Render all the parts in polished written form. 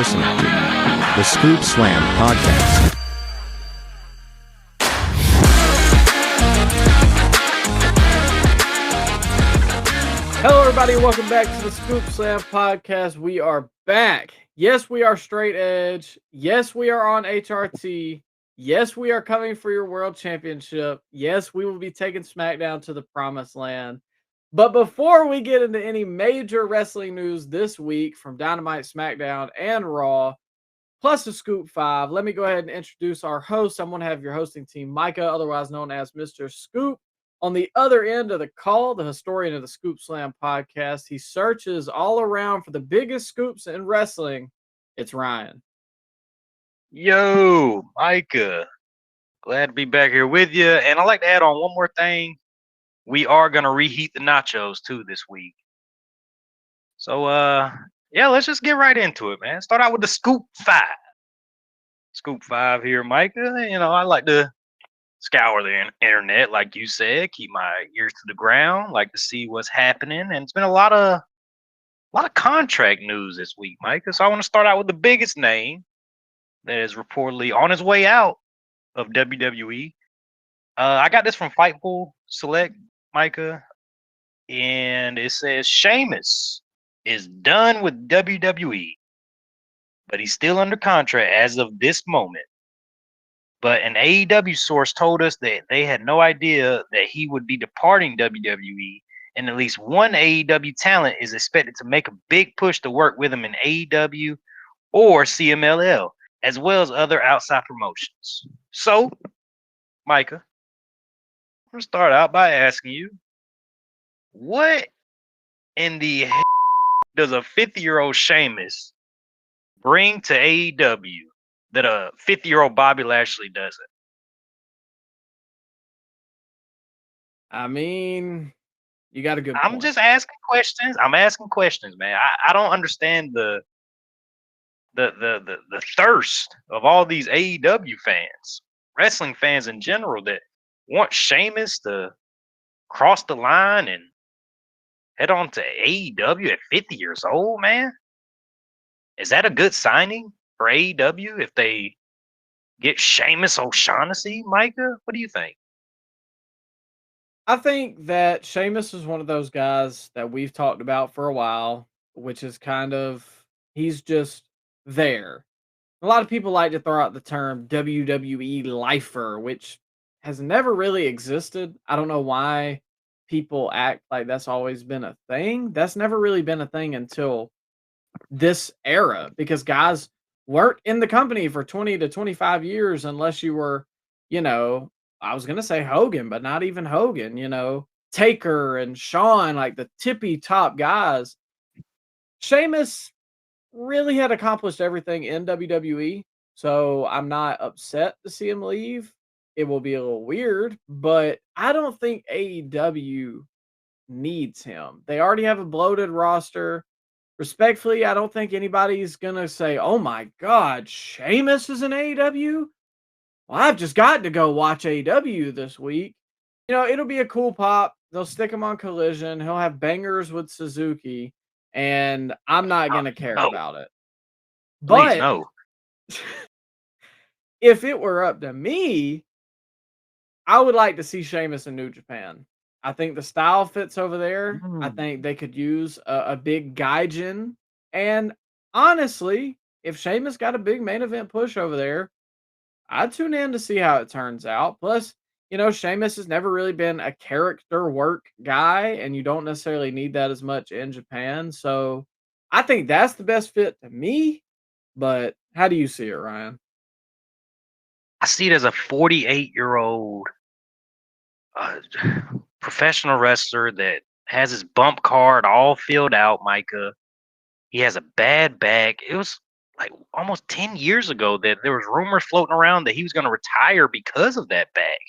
listening to the Scoop Slam Podcast. Hello, everybody. Welcome back to the Scoop Slam Podcast. We are back. Yes, we are straight edge. Yes, we are on HRT. Yes, we are coming for your world championship. Yes, we will be taking SmackDown to the promised land. But before we get into any major wrestling news this week from Dynamite, SmackDown, and Raw, plus the Scoop 5, let me go ahead and introduce our host. I'm going to have your hosting team, Micah, otherwise known as Mr. Scoop. On the other end of the call, the historian of the Scoop Slam podcast, he searches all around for the biggest scoops in wrestling. It's Ryan. Yo, Micah. Glad to be back here with you. And I'd like to add on one more thing. We are going to reheat the nachos too this week. So, yeah, let's just get right into it, man. Start out with the Scoop 5. Scoop 5 here, Micah. You know, I like to scour the internet, like you said, keep my ears to the ground, like to see what's happening. And it's been a lot of contract news this week, Micah. So I want to start out with the biggest name that is reportedly on his way out of WWE. I got this from Fightful Select, Micah, and it says Sheamus is done with WWE, but he's still under contract as of this moment. But an AEW source told us that they had no idea that he would be departing WWE, and at least one AEW talent is expected to make a big push to work with him in AEW or CMLL, as well as other outside promotions. So, Micah, I'm going to start out by asking you, what in the hell does a 50-year-old Sheamus bring to AEW that a 50-year-old Bobby Lashley doesn't? I mean, you got a good point. I'm just asking questions. I'm asking questions, man. I don't understand the thirst of all these AEW fans, wrestling fans in general, that want Sheamus to cross the line and head on to AEW at 50 years old, man. Is that a good signing for AEW if they get Sheamus O'Shaughnessy, Micah? What do you think? I think that Sheamus is one of those guys that we've talked about for a while, which is kind of, he's just there. A lot of people like to throw out the term WWE lifer, which has never really existed. I don't know why people act like that's always been a thing. That's never really been a thing until this era, because guys weren't in the company for 20 to 25 years unless you were, I was going to say Hogan, but not even Hogan, Taker and Shawn, like the tippy top guys. Sheamus really had accomplished everything in WWE, so I'm not upset to see him leave. It will be a little weird, but I don't think AEW needs him. They already have a bloated roster. Respectfully, I don't think anybody's going to say, oh my God, Sheamus is in AEW? Well, I've just got to go watch AEW this week. It'll be a cool pop. They'll stick him on Collision. He'll have bangers with Suzuki, and I'm not going to care about it. Please, But no. if it were up to me, I would like to see Sheamus in New Japan. I think the style fits over there. I think they could use a big gaijin. And honestly, if Sheamus got a big main event push over there, I'd tune in to see how it turns out. Plus, Sheamus has never really been a character work guy, and you don't necessarily need that as much in Japan. So I think that's the best fit to me. But how do you see it, Ryan? I see it as a 48-year-old professional wrestler that has his bump card all filled out, Micah. He has a bad back. It was like almost 10 years ago that there was rumors floating around that he was going to retire because of that back.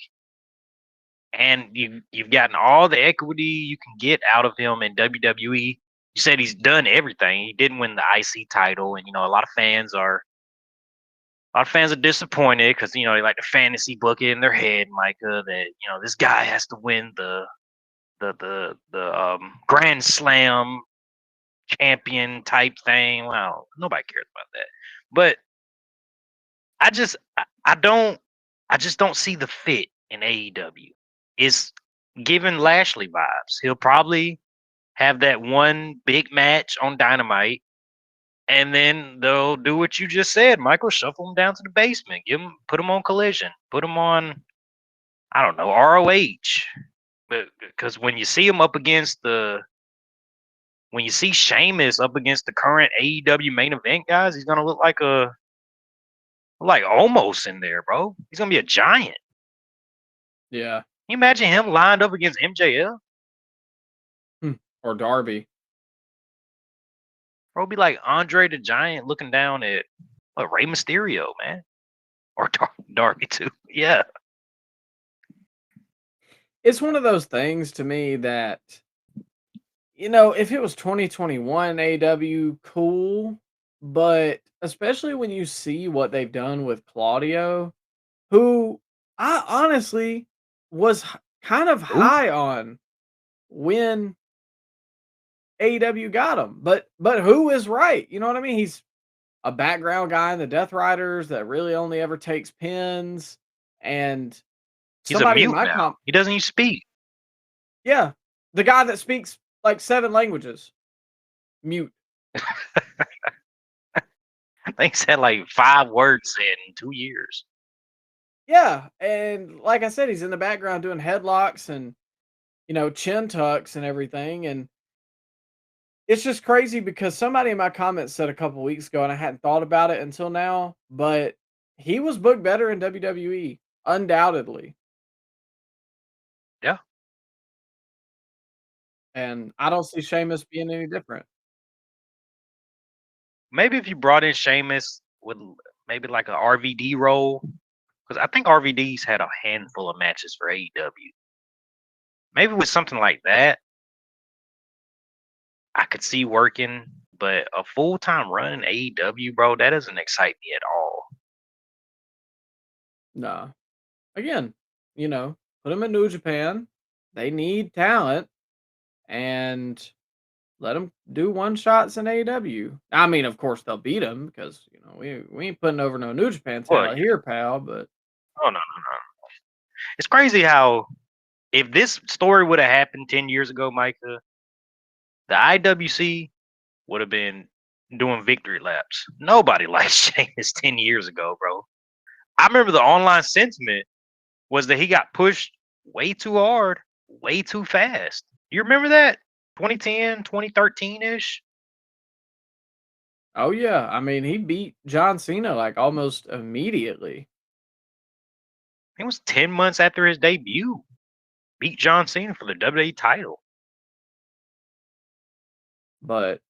And you've gotten all the equity you can get out of him in WWE. You said he's done everything. He didn't win the IC title, and a lot of fans are disappointed because they like to fantasy book it in their head, Micah, that this guy has to win the Grand Slam champion type thing. Well, nobody cares about that. But I just don't see the fit in AEW. It's giving Lashley vibes. He'll probably have that one big match on Dynamite, and then they'll do what you just said, Michael. Shuffle him down to the basement. Put him on Collision. Put him on, I don't know, ROH. But because when you see him up against when you see Sheamus up against the current AEW main event guys, he's gonna look like almost in there, bro. He's gonna be a giant. Yeah. Can you imagine him lined up against MJF? Or Darby. Bro, be like Andre the Giant looking down at Rey Mysterio, man. Or Darby too. Yeah. It's one of those things to me that, if it was 2021 AW, cool. But especially when you see what they've done with Claudio, who I honestly was kind of high on when AEW got him. But who is right? You know what I mean? He's a background guy in the Death Riders that really only ever takes pins. And He's a somebody in mute my now. He doesn't even speak. Yeah. The guy that speaks like 7 languages. Mute. I think he's had like 5 words said in 2 years. Yeah. And like I said, he's in the background doing headlocks and, chin tucks and everything. And it's just crazy because somebody in my comments said a couple weeks ago, and I hadn't thought about it until now, but he was booked better in WWE, undoubtedly. Yeah. And I don't see Sheamus being any different. Maybe if you brought in Sheamus with maybe like a RVD role, because I think RVD's had a handful of matches for AEW. Maybe with something like that, I could see working, but a full-time run in AEW, bro, that doesn't excite me at all. No. Again, put them in New Japan. They need talent. And let them do one shots in AEW. I mean, of course, they'll beat them because, we ain't putting over no New Japan talent here, pal. But Oh, no. It's crazy how if this story would have happened 10 years ago, Micah, the IWC would have been doing victory laps. Nobody liked Sheamus 10 years ago, bro. I remember the online sentiment was that he got pushed way too hard, way too fast. You remember that? 2010, 2013-ish? oh, yeah. I mean, he beat John Cena like almost immediately. It was 10 months after his debut. Beat John Cena for the WWE title. But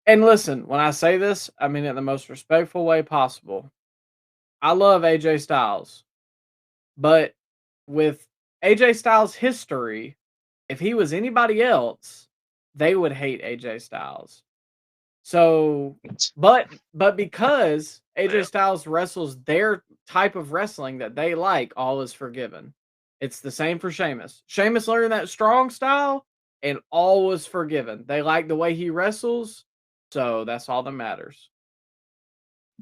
and listen, when I say this, I mean it in the most respectful way possible. I love AJ Styles. But with AJ Styles' history, if he was anybody else, they would hate AJ Styles. So, but because AJ Styles wrestles their type of wrestling that they like, all is forgiven. It's the same for Sheamus. Sheamus learned that strong style, and all was forgiven. They like the way he wrestles, so that's all that matters.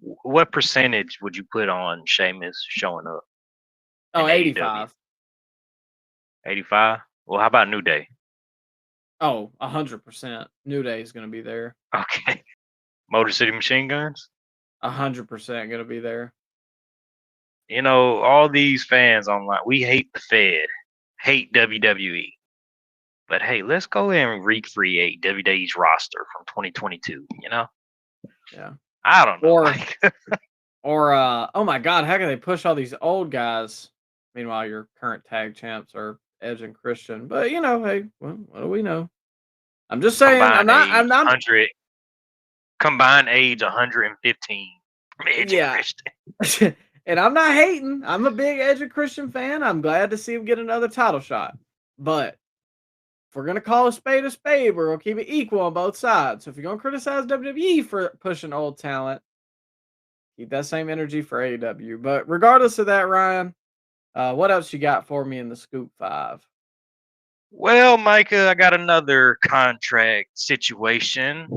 What percentage would you put on Sheamus showing up? Oh, in 85. 85? Well, how about New Day? Oh, 100%. New Day is going to be there. Okay. Motor City Machine Guns? 100% going to be there. All these fans online, we hate the Fed, hate WWE. But hey, let's go ahead and recreate WWE's roster from 2022, Yeah. I don't know. Or oh my God, how can they push all these old guys? Meanwhile, your current tag champs are Edge and Christian. But hey, well, what do we know? I'm just saying, I'm not 100, combined age 115 from Edge and Christian. And I'm not hating. I'm a big Edge and Christian fan. I'm glad to see him get another title shot. But if we're gonna call a spade, we're gonna keep it equal on both sides. So if you're gonna criticize WWE for pushing old talent, keep that same energy for AEW. But regardless of that, Ryan, what else you got for me in the Scoop 5? Well, Micah, I got another contract situation.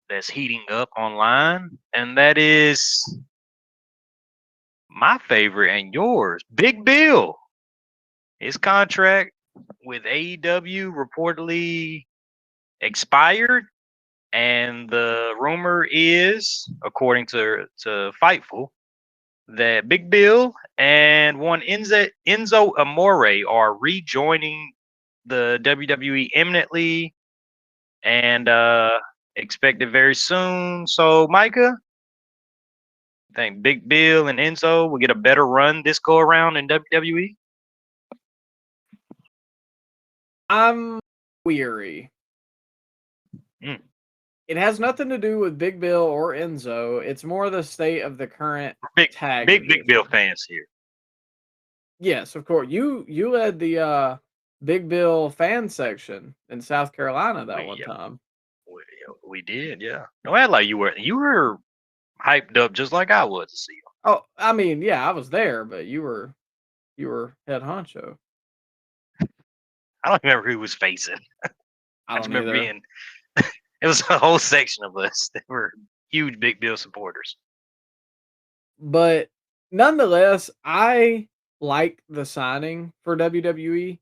that's heating up online, and that is my favorite and yours, Big Bill. His contract with AEW reportedly expired, and the rumor is, according to Fightful, that Big Bill and one Enzo Amore are rejoining the WWE imminently and expected very soon. So, Micah, I think Big Bill and Enzo will get a better run this go around in WWE. I'm weary. Mm. It has nothing to do with Big Bill or Enzo. It's more the state of the current Big tag Big division. Bill fans here. Yes, of course. You led the Big Bill fan section in South Carolina that one time. We did, yeah. No, act like you were hyped up just like I was to see him. Oh, I mean, yeah, I was there, but you were head honcho. I don't remember who was facing. I just don't remember either. being it was a whole section of us that were huge Big Bill supporters. But nonetheless, I like the signing for WWE.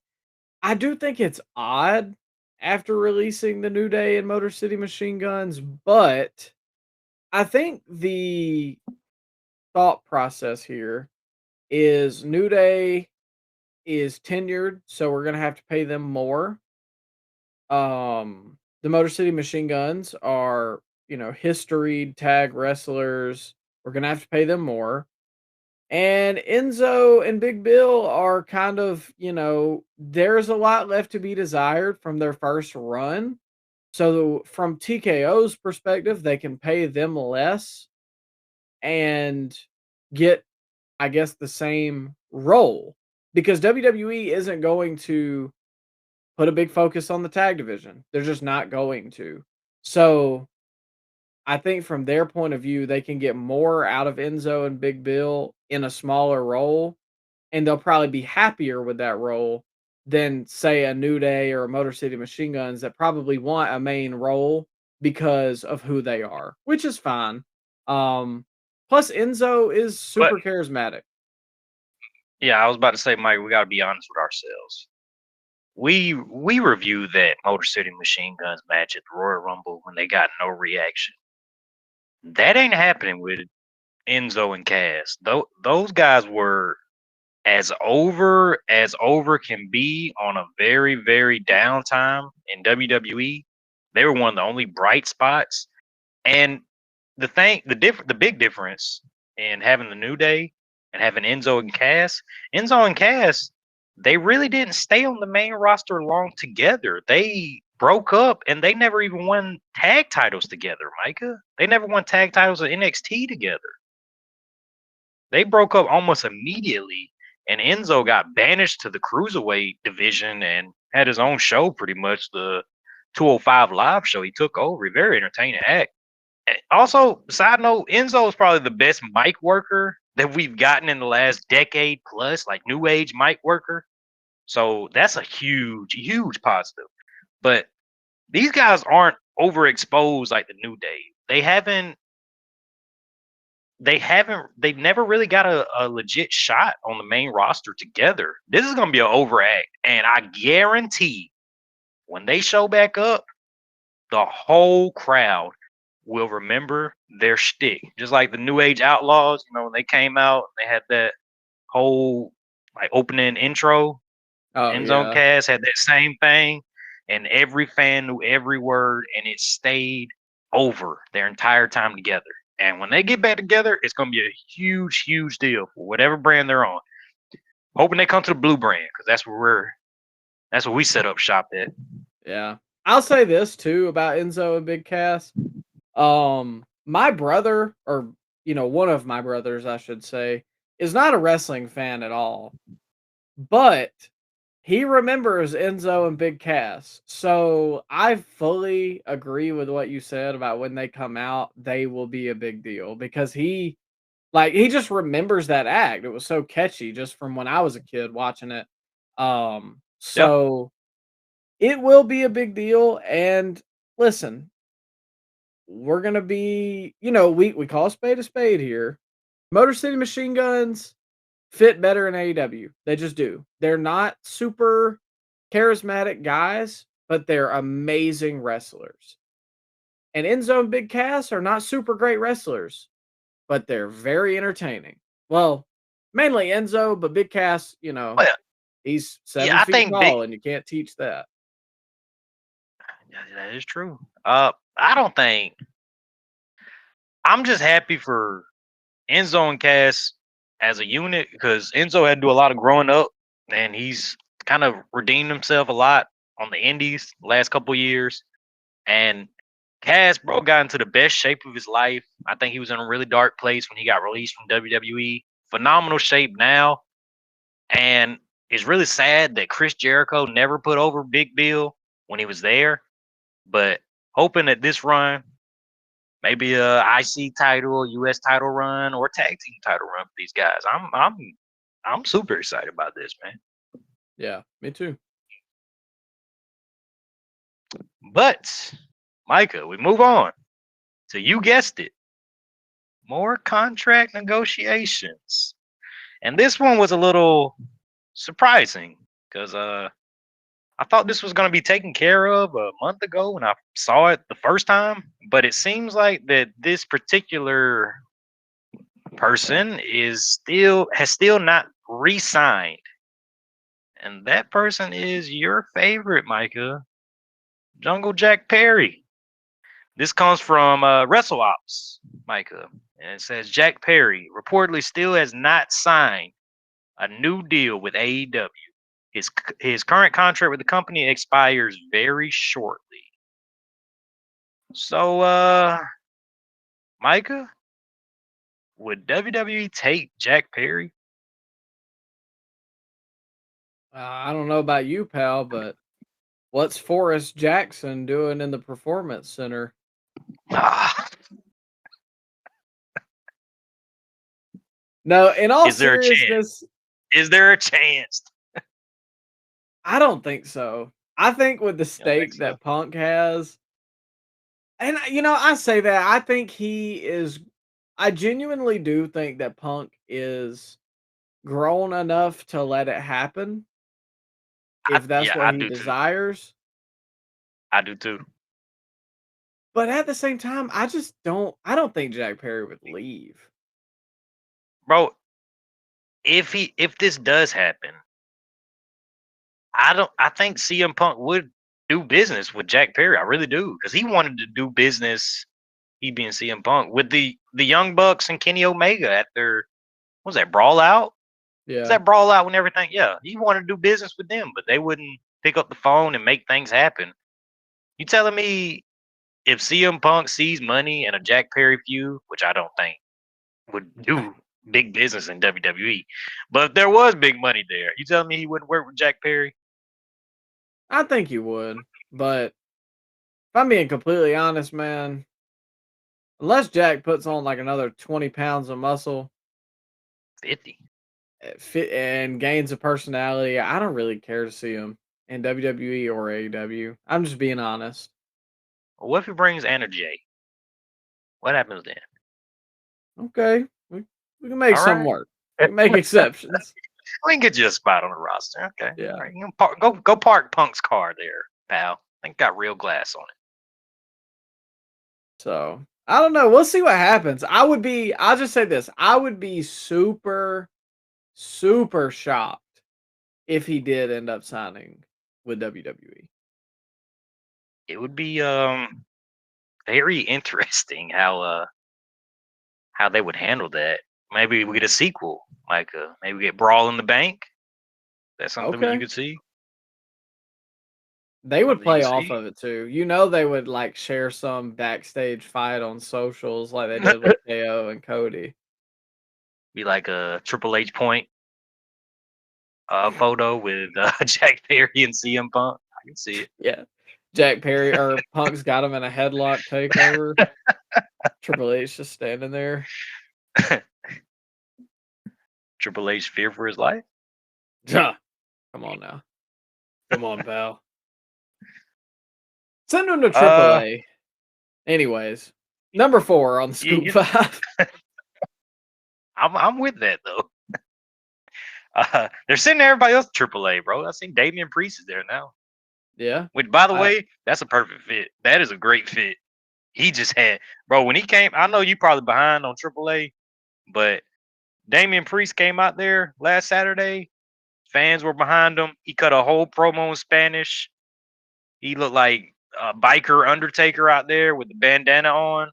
I do think it's odd after releasing the New Day and Motor City Machine Guns, but I think the thought process here is New Day is tenured, so we're gonna have to pay them more. The Motor City Machine Guns are, history tag wrestlers. We're gonna have to pay them more. And Enzo and Big Bill are kind of, there's a lot left to be desired from their first run. So from TKO's perspective, they can pay them less and get, I guess, the same role because WWE isn't going to put a big focus on the tag division. They're just not going to. So I think from their point of view, they can get more out of Enzo and Big Bill in a smaller role, and they'll probably be happier with that role than, say, a New Day or a Motor City Machine Guns that probably want a main role because of who they are, which is fine. Plus, Enzo is super charismatic. Yeah, I was about to say, Mike, we got to be honest with ourselves. We reviewed that Motor City Machine Guns match at the Royal Rumble when they got no reaction. That ain't happening with Enzo and Cass. Those guys were as over can be on a very, very downtime in WWE. They were one of the only bright spots. And the big difference in having the New Day and having Enzo and Cass, they really didn't stay on the main roster long together. They broke up and they never even won tag titles together, Micah. They never won tag titles at NXT together. They broke up almost immediately, and Enzo got banished to the cruiserweight division and had his own show pretty much, the 205 Live show. He took over. A very entertaining act. Also, side note, Enzo is probably the best mic worker that we've gotten in the last decade plus, like new age mic worker. So that's a huge, huge positive. But these guys aren't overexposed like the New Day. They've never really got a legit shot on the main roster together. This is gonna be an overact, and I guarantee when they show back up, the whole crowd will remember their shtick. Just like the New Age Outlaws, when they came out, they had that whole like opening intro. Enzo Cass had that same thing, and every fan knew every word, and it stayed over their entire time together. And when they get back together, it's gonna be a huge, huge deal for whatever brand they're on. Hoping they come to the blue brand because that's where we set up shop at. Yeah, I'll say this too about Enzo and Big Cass. My brother, or one of my brothers, I should say, is not a wrestling fan at all, but he remembers Enzo and Big Cass. So I fully agree with what you said about when they come out, they will be a big deal because he just remembers that act. It was so catchy just from when I was a kid watching it. So it will be a big deal. And listen, we're gonna be, we call a spade here. Motor City Machine Guns fit better in AEW. They just do. They're not super charismatic guys, but they're amazing wrestlers. And Enzo and Big Cass are not super great wrestlers, but they're very entertaining. Well, mainly Enzo, but Big Cass, Well, he's yeah, 7 I feet think tall, and you can't teach that. that is true. I don't think. I'm just happy for Enzo and Cass as a unit because Enzo had to do a lot of growing up, and he's kind of redeemed himself a lot on the Indies the last couple of years. And Cass, bro, got into the best shape of his life. I think he was in a really dark place when he got released from WWE. Phenomenal shape now, and it's really sad that Chris Jericho never put over Big Bill when he was there. But hoping that this run, maybe a IC title, US title run, or tag team title run for these guys. I'm super excited about this, man. Yeah, me too. But Micah, we move on. So you guessed it. More contract negotiations. And this one was a little surprising because I thought this was going to be taken care of a month ago when I saw it the first time, but it seems like that this particular person has still not re-signed. And that person is your favorite, Micah, Jungle Jack Perry. This comes from WrestleOps, Micah, and it says Jack Perry reportedly still has not signed a new deal with AEW. His current contract with the company expires very shortly. So, Micah, would WWE take Jack Perry? I don't know about you, pal, but what's Forrest Jackson doing in the Performance Center? Ah, No, in all is there a chance? seriousness, Is there a chance? I don't think so. I think with the You don't think stake so? that Punk has, and I say that I think he is. I genuinely do think that Punk is grown enough to let it happen if that's Yeah, what I he do too. desires. I do too, But at the same time, I don't think Jack Perry would leave. bro. If this does happen, I think CM Punk would do business with Jack Perry. I really do because he wanted to do business. He being CM Punk with the Young Bucks and Kenny Omega at their what was that Brawl Out? Was Yeah. that Brawl Out and everything? Yeah, he wanted to do business with them, but they wouldn't pick up the phone and make things happen. You telling me if CM Punk sees money in a Jack Perry feud, which I don't think would do big business in WWE, but if there was big money there, you telling me he wouldn't work with Jack Perry? I think he would. But if I'm being completely honest, man, unless Jack puts on like another 20 pounds of muscle 50. fit and gains a personality, I don't really care to see him in WWE or AEW. I'm just being honest. Well, what if he brings Anna Jay? What happens then? Okay. We can make All some right. work. We can make exceptions. We can get you a spot on the roster. Okay. Yeah. All right. You can go park Punk's car there, pal. I think got real glass on it. So I don't know. We'll see what happens. I'll just say this. I would be super, super shocked if he did end up signing with WWE. It would be very interesting how they would handle that. Maybe we get a sequel, like maybe we get Brawl in the Bank. That's something you Okay. could see. They would Something you play could off see. of it too. They would like share some backstage fight on socials like they did with KO and Cody. Be like a Triple H point photo with Jack Perry and CM Punk. I can see Yeah. Jack Perry or Punk's got him in a headlock takeover. Triple H just standing there. it. Triple H fear for his life. Come on now. Come on, pal. Send him to Uh, AAA. Anyways, Number 4 on the Scoop Yeah. 5. I'm with that though. They're sending everybody else to AAA, bro. I think Damian Priest is there now. Yeah. Which, by the I- way, that's a perfect fit. That is a great fit. He just had, bro. When he came, I know you probably behind on AAA, but Damian Priest came out there last Saturday. Fans were behind him. He cut a whole promo in Spanish. He looked like a biker Undertaker out there with the bandana on.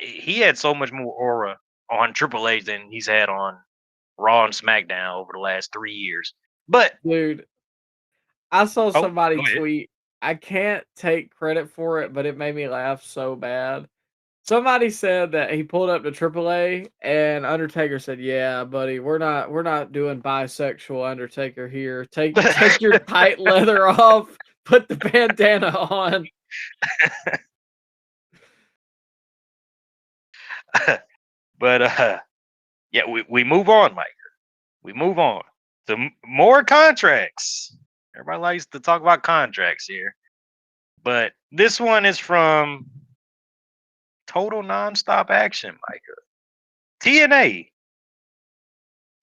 He had so much more aura on Triple H than he's had on Raw and SmackDown over the last 3 years. But Dude, I saw oh, somebody go ahead. tweet. I can't take credit for it, but it made me laugh so bad. Somebody said that he pulled up to AAA, and Undertaker said, "Yeah, buddy, we're not doing bisexual Undertaker here. Take your tight leather off, put the bandana on." But yeah, we move on, Mike. We move on to more contracts. Everybody likes to talk about contracts here, but this one is from Total Nonstop Action, Micah. TNA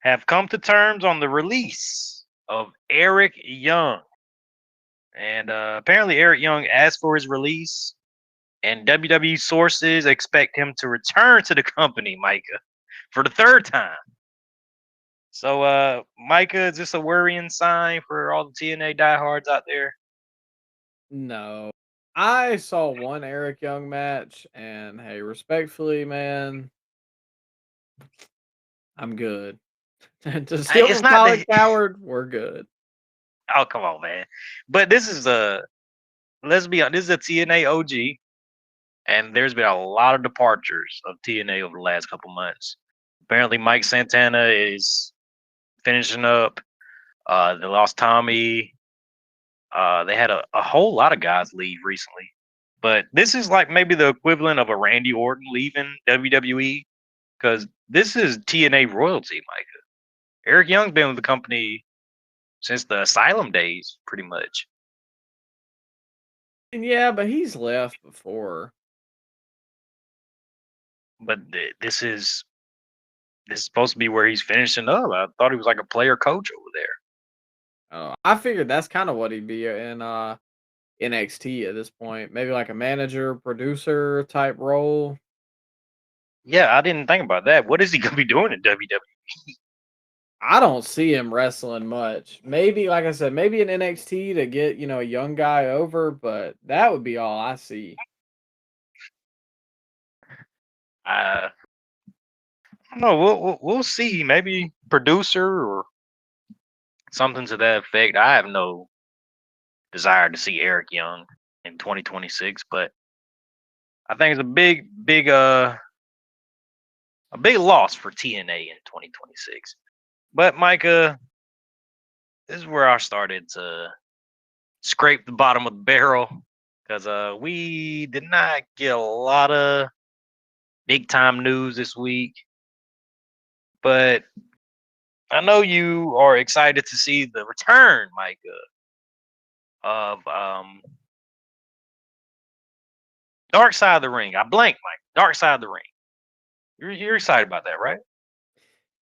have come to terms on the release of Eric Young. And apparently, Eric Young asked for his release, and WWE sources expect him to return to the company, Micah, for the 3rd time. So, Micah, is this a worrying sign for all the TNA diehards out there? No. I saw one Eric Young match, and hey, respectfully, man, I'm good. To steal It's from not Colin that. Coward, we're good. Oh, come on, man. But this is let's be honest, this is a TNA OG, and there's been a lot of departures of TNA over the last couple months. Apparently, Mike Santana is finishing up. They lost Tommy. They had a whole lot of guys leave recently. But this is like maybe the equivalent of a Randy Orton leaving WWE, because this is TNA royalty, Micah. Eric Young's been with the company since the Asylum days, pretty much. And yeah, but he's left before. But this is supposed to be where he's finishing up. I thought he was like a player coach over there. I figured that's kind of what he'd be in NXT at this point. Maybe like a manager, producer type role. Yeah, I didn't think about that. What is he gonna be doing in WWE? I don't see him wrestling much. Maybe, like I said, maybe in NXT to get, a young guy over, but that would be all I see. I don't know. We'll see. Maybe producer or something to that effect. I have no desire to see Eric Young in 2026, but I think it's a big loss for TNA in 2026. But Micah, this is where I started to scrape the bottom of the barrel, because we did not get a lot of big time news this week. But I know you are excited to see the return, Micah, of Dark Side of the Ring. I blanked, Mike. Dark Side of the Ring. You're excited about that, right?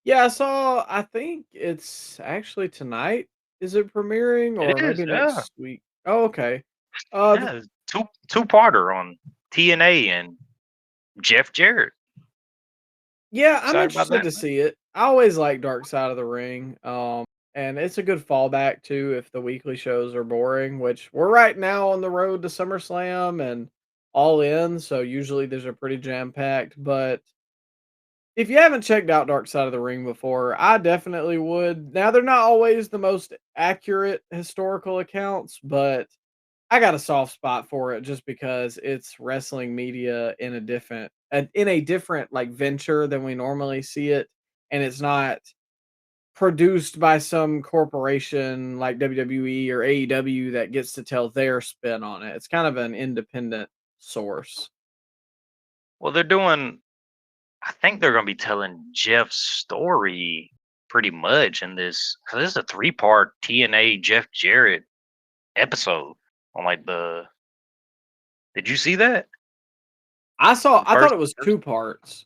Yeah, I think it's actually tonight. Is it premiering or It is, maybe yeah. next week? Oh, okay. Yeah, it's two-parter on TNA and Jeff Jarrett. Yeah, I'm Excited about interested that, to man? see it. I always like Dark Side of the Ring. And it's a good fallback too if the weekly shows are boring, which we're right now on the road to SummerSlam and All In, so usually these are pretty jam-packed, but if you haven't checked out Dark Side of the Ring before, I definitely would. Now they're not always the most accurate historical accounts, but I got a soft spot for it just because it's wrestling media in a different like venture than we normally see it, and it's not produced by some corporation like WWE or AEW that gets to tell their spin on it. It's kind of an independent source. Well, they're doing. I think they're going to be telling Jeff's story pretty much in this. Cause this is a 3-part TNA Jeff Jarrett episode on like the. Did you see that? I thought First, it was 2 parts.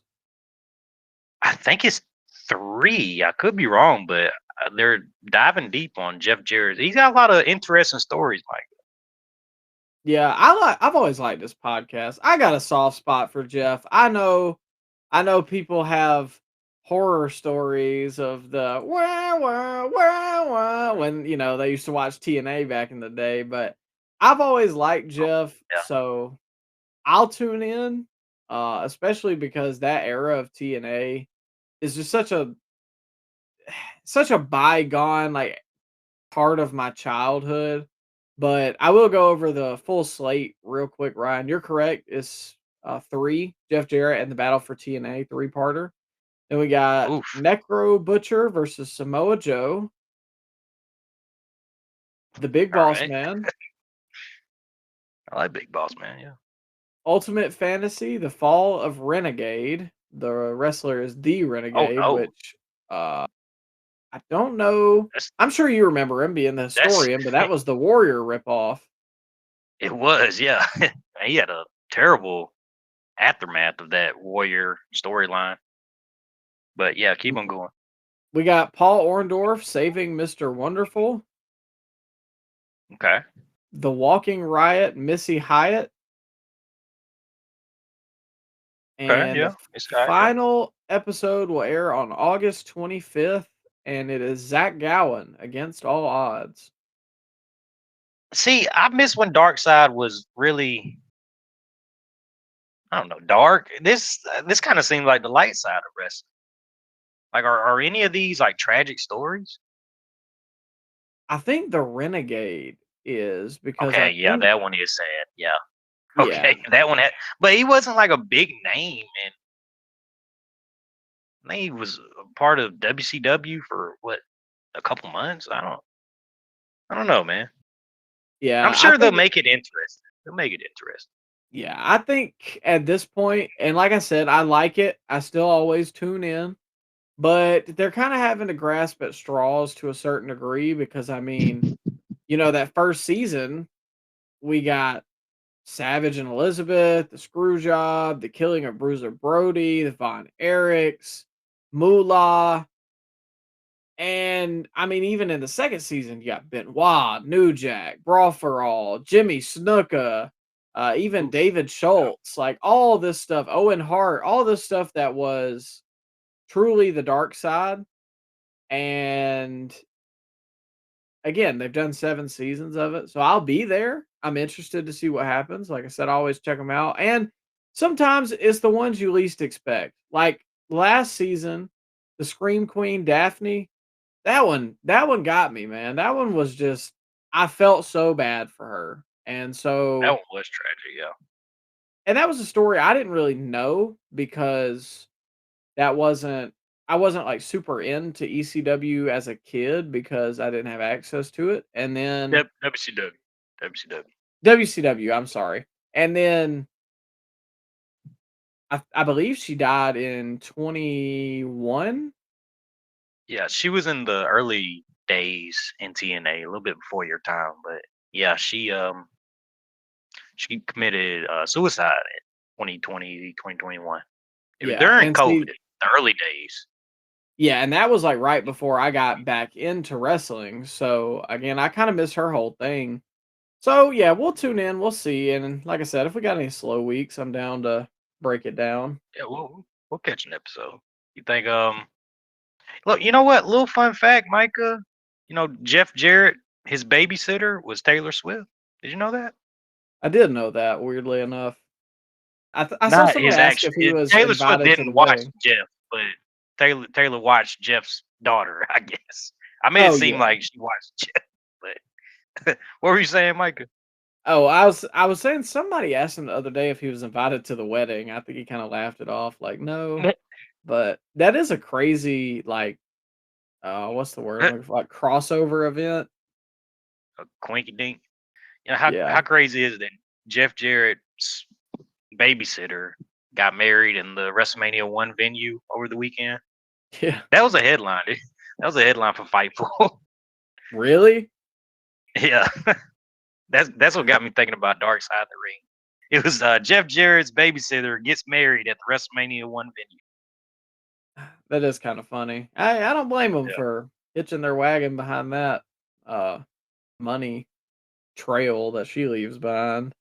I think it's 3. I could be wrong, but they're diving deep on Jeff Jarrett. He's got a lot of interesting stories, Mike. Yeah, I've always liked this podcast. I got a soft spot for Jeff. I know people have horror stories of the wah wah wah wah when they used to watch TNA back in the day, but I've always liked Jeff, Yeah. so I'll tune in, especially because that era of TNA is just such a bygone like part of my childhood. But I will go over the full slate real quick, Ryan. You're correct. It's 3 Jeff Jarrett and the Battle for TNA 3-parter. Then we got Oof. Necro Butcher versus Samoa Joe, the Big All Boss right. Man, I like Big Boss Man. Yeah. Ultimate Fantasy, the Fall of Renegade. The wrestler is the Oh Renegade, no. which I don't know. That's I'm sure you remember him being the that's historian, but that was the Warrior ripoff. it was, yeah. He had a terrible aftermath of that Warrior storyline. But yeah, keep on going. We got Paul Orndorff saving Mr. Wonderful, Okay. the Walking Riot, Missy Hyatt, Okay. and Yeah. the It's got yeah. final episode will air on August 25th, and it is Zach Gowen against all odds. See, I miss when Dark Side was really, I don't know, dark. This kind of seems like the light side of wrestling. Like, are any of these like tragic stories? I think the Renegade is because I Okay, yeah, think, that one is sad. Yeah. yeah, Okay, that one had, but he wasn't like a big name, and I think he was a part of WCW for what, a couple months. I don't know, man. I'm yeah, I sure they'll think, make it interesting. They'll make it interesting. yeah, I think at this point, and like I said, I like it. I still always tune in. But they're kind of having to grasp at straws to a certain degree because I mean, that first season we got Savage and Elizabeth, the screw job, the killing of Bruiser Brody, the Von Erichs, Moolah, and I mean, even in the second season, you got Benoit, New Jack, Brawl for All, Jimmy Snuka, even Oof. David Yeah. Schultz, like all this stuff, Owen Hart, all this stuff that was truly the dark side. And again, they've done 7 seasons of it, so I'll be there. I'm interested to see what happens. Like I said, I always check them out, and sometimes it's the ones you least expect. Like last season, the Scream Queen Daphne, that one got me, man. That one was just I felt so bad for her. And That so one was tragic. Yeah. and that was a story I didn't really know because that wasn't I wasn't like super into ECW as a kid because I didn't have access to it. And then WCW. WCW. WCW, I'm sorry. And then I believe she died in 21. Yeah, she was in the early days in TNA, a little bit before your time, but yeah, she committed suicide in 2020, 2021. It was Yeah, during and COVID, see, the early days. yeah, and that was like right before I got back into wrestling. So again, I kind of miss her whole thing. So yeah, we'll tune in, we'll see. And like I said, if we got any slow weeks, I'm down to break it down. Yeah, we'll catch an episode. You think look, you know what? Little fun fact, Micah. You know, Jeff Jarrett, his babysitter was Taylor Swift. Did you know that? I did know that, weirdly enough. I saw Not somebody his ask actual. if he was Taylor Swift invited to the didn't watch wedding. Jeff, but Taylor watched Jeff's daughter. I guess I made it Oh seem yeah. like she watched Jeff. But what were you saying, Micah? Oh, I was saying somebody asked him the other day if he was invited to the wedding. I think he kind of laughed it off, like no. But that is a crazy like what's the word I'm A looking for? Like crossover event. quinky dink. You know Yeah. how crazy is it that Jeff Jarrett's babysitter got married in the WrestleMania 1 venue over the weekend? Yeah. That was a headline. That was a headline for Fightful. Really? Yeah, that's what got me thinking about Dark Side of the Ring. It was Jeff Jarrett's babysitter gets married at the WrestleMania 1 venue. That is kind of funny. I don't blame them Yeah. for hitching their wagon behind that money trail that she leaves behind.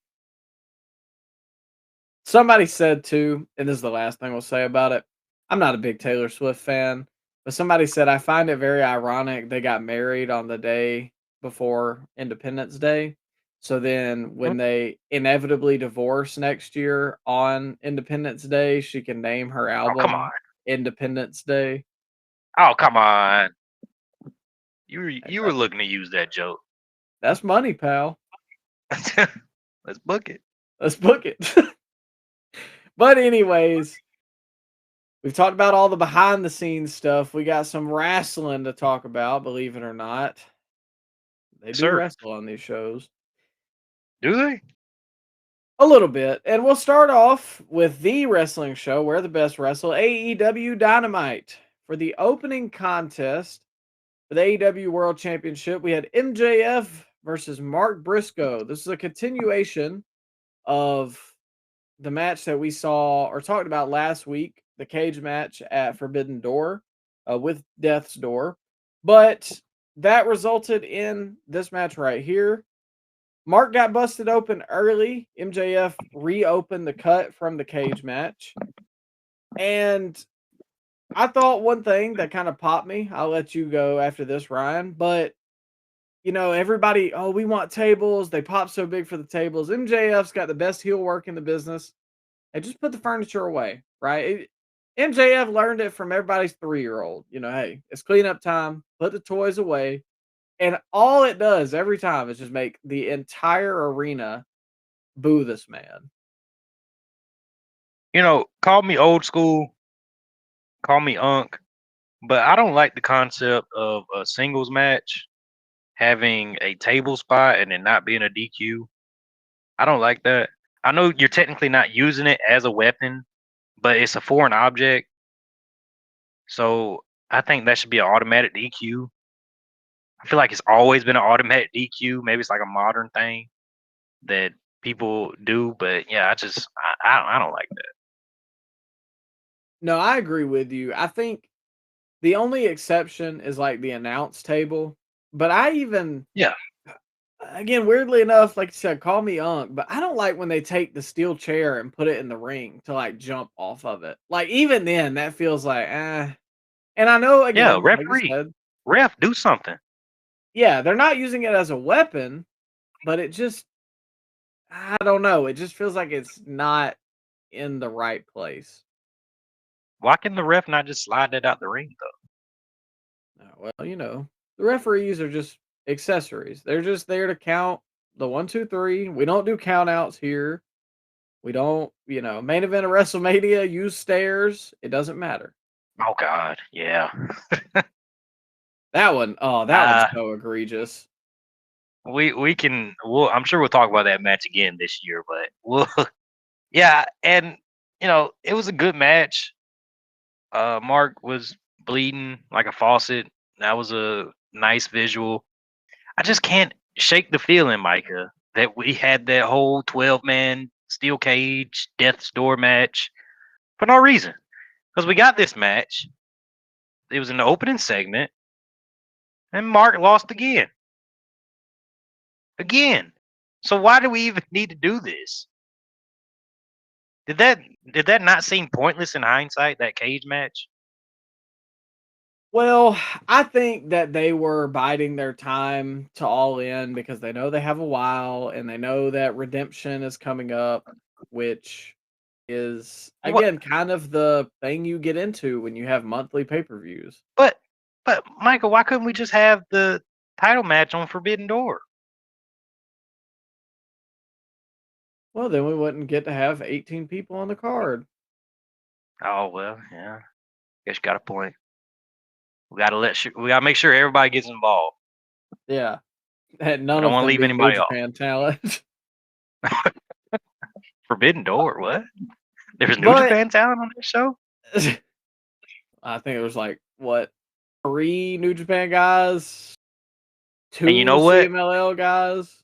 Somebody said too, and this is the last thing we'll say about it. I'm not a big Taylor Swift fan, but somebody said I find it very ironic they got married on the day before Independence Day. So then when they inevitably divorce next year on Independence Day, she can name her Oh, come on. album Independence Day. Oh, come on. You were looking to use that joke. That's money, pal. Let's book it. Let's book it. But anyways, we've talked about all the behind the scenes stuff. We got some wrestling to talk about, believe it or not. They do Sir. wrestle on these shows. Do they? A little bit. And we'll start off with the wrestling show where the best wrestle, AEW Dynamite. For the opening contest for the AEW World Championship, we had MJF versus Mark Briscoe. This is a continuation of the match that we saw or talked about last week, the cage match at Forbidden Door with Death's Door. But that resulted in this match right here. Mark got busted open early. MJF reopened the cut from the cage match. And I thought one thing that kind of popped me, I'll let you go after this, Ryan, but you know, everybody, oh, we want tables. They pop so big for the tables. MJF's got the best heel work in the business. And just put the furniture away, right? MJF learned it from everybody's 3-year-old. You know, hey, it's cleanup time. Put the toys away. And all it does every time is just make the entire arena boo this man. You know, call me old school, call me unk, but I don't like the concept of a singles match having a table spot and it not being a DQ. I don't like that. I know you're technically not using it as a weapon, but it's a foreign object. So I think that should be an automatic DQ. I feel like it's always been an automatic DQ. Maybe it's like a modern thing that people do, but yeah, I don't like that. No, I agree with you. I think the only exception is like the announce table. But Yeah. Again, weirdly enough, like you said, call me unk, but I don't like when they take the steel chair and put it in the ring to like jump off of it. Like even then, that feels like And I know again, Yeah, like you referee, said, ref, do something. yeah, they're not using it as a weapon, but it just, I don't know, it just feels like it's not in the right place. Why can the ref not just slide that out the ring though? Well, you know, the referees are just accessories. They're just there to count the 1, 2, 3. We don't do count outs here. We don't, you know, main event of WrestleMania, use stairs. It doesn't matter. Oh God, yeah. That one, oh, that one's so egregious. I'm sure we'll talk about that match again this year, but yeah, and you know, it was a good match. Mark was bleeding like a faucet. That was a nice visual. I just can't shake the feeling, Micah, that we had that whole 12-man steel cage death's door match for no reason. Because we got this match. It was in the opening segment, and Mark lost again. Again. So why do we even need to do this? Did that not seem pointless in hindsight, that cage match? Well, I think that they were biding their time to All In because they know they have a while and they know that Redemption is coming up, which is What? again kind of the thing you get into when you have monthly pay-per-views. But Michael, why couldn't we just have the title match on Forbidden Door? Well, then we wouldn't get to have 18 people on the card. Oh well, yeah. Guess you got a point. We gotta make sure everybody gets involved. Yeah. And none I don't of want to them leave being New anybody off. Japan talent. Forbidden Door, what? There was New But- Japan talent on this show? I think it was like what, 3 New Japan guys, 2 And you know what? CMLL guys.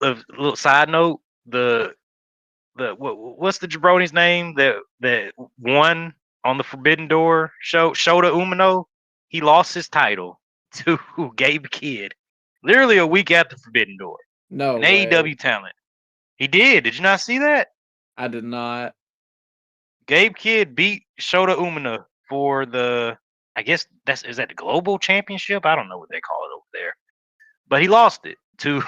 A little side note, the what's the jabroni's name that won on the Forbidden Door show? Shota Umino. He lost his title to Gabe Kidd, literally a week after Forbidden Door. No An way. AEW talent. He did. Did you not see that? I did not. Gabe Kidd beat Shota Umino for the, I guess is that the global championship? I don't know what they call it over there. But he lost it to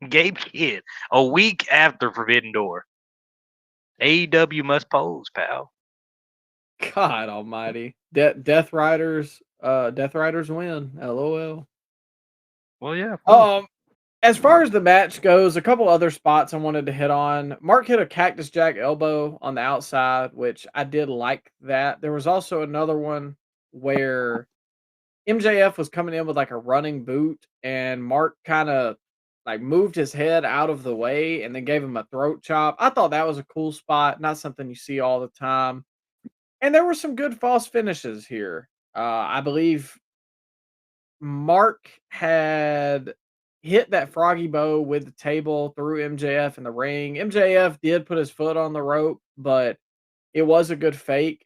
Gabe Kidd a week after Forbidden Door. AEW must pose, pal. God almighty. Death Riders win. LOL. Well, yeah. Cool. As far as the match goes, a couple other spots I wanted to hit on. Mark hit a Cactus Jack elbow on the outside, which I did like that. There was also another one where MJF was coming in with like a running boot, and Mark kind of like moved his head out of the way and then gave him a throat chop. I thought that was a cool spot, not something you see all the time. And there were some good false finishes here. I believe Mark had hit that froggy bow with the table through MJF in the ring. MJF did put his foot on the rope, but it was a good fake,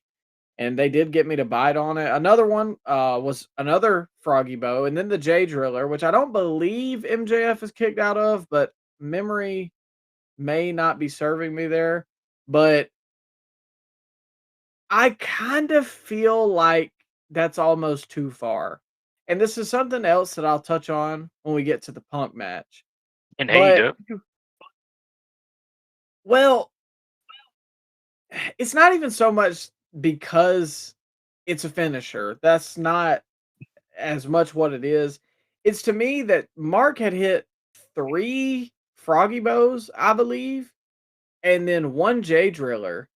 and they did get me to bite on it. Another one was another froggy bow, and then the J Driller, which I don't believe MJF is kicked out of, but memory may not be serving me there. But I kind of feel like that's almost too far. And this is something else that I'll touch on when we get to the Punk match. In But AEW. well, it's not even so much because it's a finisher. That's not as much what it is. It's to me that Mark had hit 3 froggy bows, I believe, and then 1 J Driller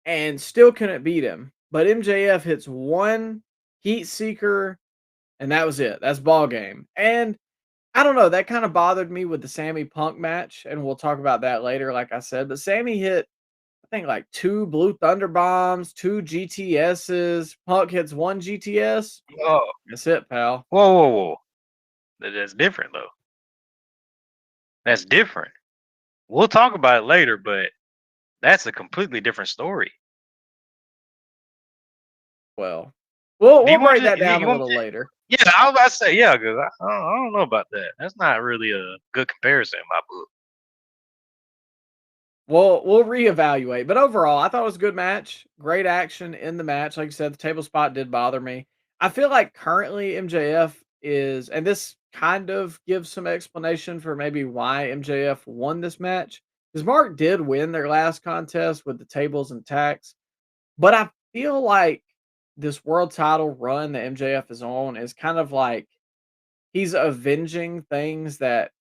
and still couldn't beat him. But MJF hits 1 Heat Seeker and that was it. That's ball game. And I don't know, that kind of bothered me with the Sammy Punk match, and we'll talk about that later, like I said. But Sammy hit, I think, like 2 Blue Thunder Bombs, 2 GTSs. Punk hits 1 GTS. Oh, That's it, pal. whoa. That's different though. That's different. We'll talk about it later, but that's a completely different story. Well, we'll Do you want break to- that down you a want little to- later. Yeah, I was about to say, yeah, because I don't know about that. That's not really a good comparison in my book. We'll reevaluate. But overall, I thought it was a good match. Great action in the match. Like I said, the table spot did bother me. I feel like currently MJF is, and this kind of gives some explanation for maybe why MJF won this match. Because Mark did win their last contest with the tables and tacks. But I feel like this world title run that MJF is on is kind of like he's avenging things that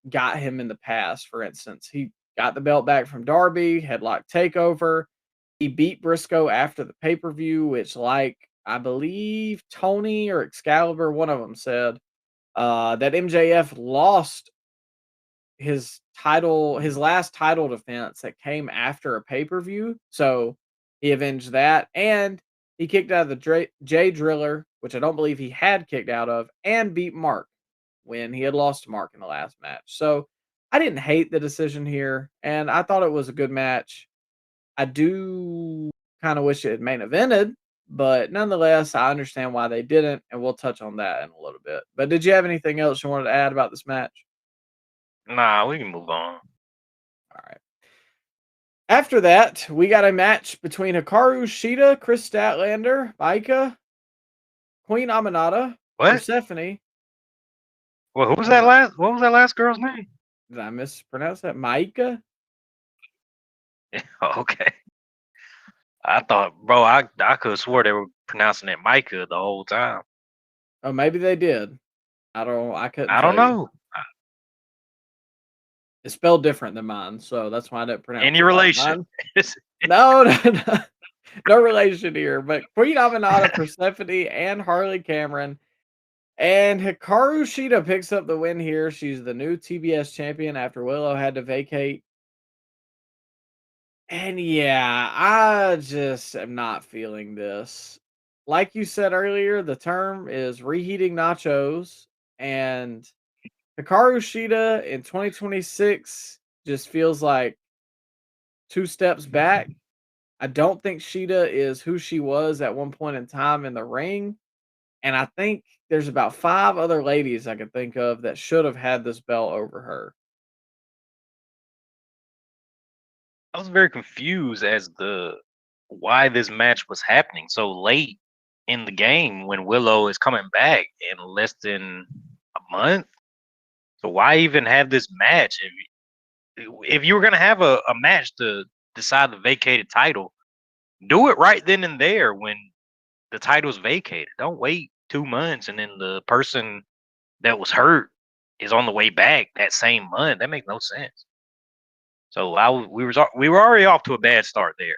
got him in the past. For instance, he got the belt back from Darby, headlock takeover. He beat Briscoe after the pay per view, which, like, I believe Tony or Excalibur, one of them said that MJF lost his last title defense that came after a pay per view. So he avenged that, and he kicked out of the J Driller, which I don't believe he had kicked out of, and beat Mark when he had lost to Mark in the last match. So I didn't hate the decision here, and I thought it was a good match. I do kind of wish it had main evented, but nonetheless, I understand why they didn't, and we'll touch on that in a little bit. But did you have anything else you wanted to add about this match? Nah, we can move on. All right. After that, we got a match between Hikaru Shida, Chris Statlander, Micah, Queen Aminata, What? Persephone. Well, what was that last girl's name? Did I mispronounce that? Micah? Okay. I thought, bro, I could have swore they were pronouncing it Micah the whole time. Oh, maybe they did. I couldn't I don't tell you. know. It's spelled different than mine, so that's why I didn't pronounce Any it like relation? mine. No, no relation here. But Queen Aminata, Persephone, and Harley Cameron. And Hikaru Shida picks up the win here. She's the new TBS champion after Willow had to vacate. And yeah, I just am not feeling this. Like you said earlier, the term is reheating nachos. And Hikaru Shida in 2026 just feels like 2 steps back. I don't think Sheeta is who she was at one point in time in the ring, and I think there's about 5 other ladies I could think of that should have had this belt over her. I was very confused as to why this match was happening so late in the game when Willow is coming back in less than a month. So why even have this match? If you were gonna have a match to decide the vacated title, do it right then and there when the title's vacated. Don't wait 2 months and then the person that was hurt is on the way back that same month. That makes no sense. So we were already off to a bad start there.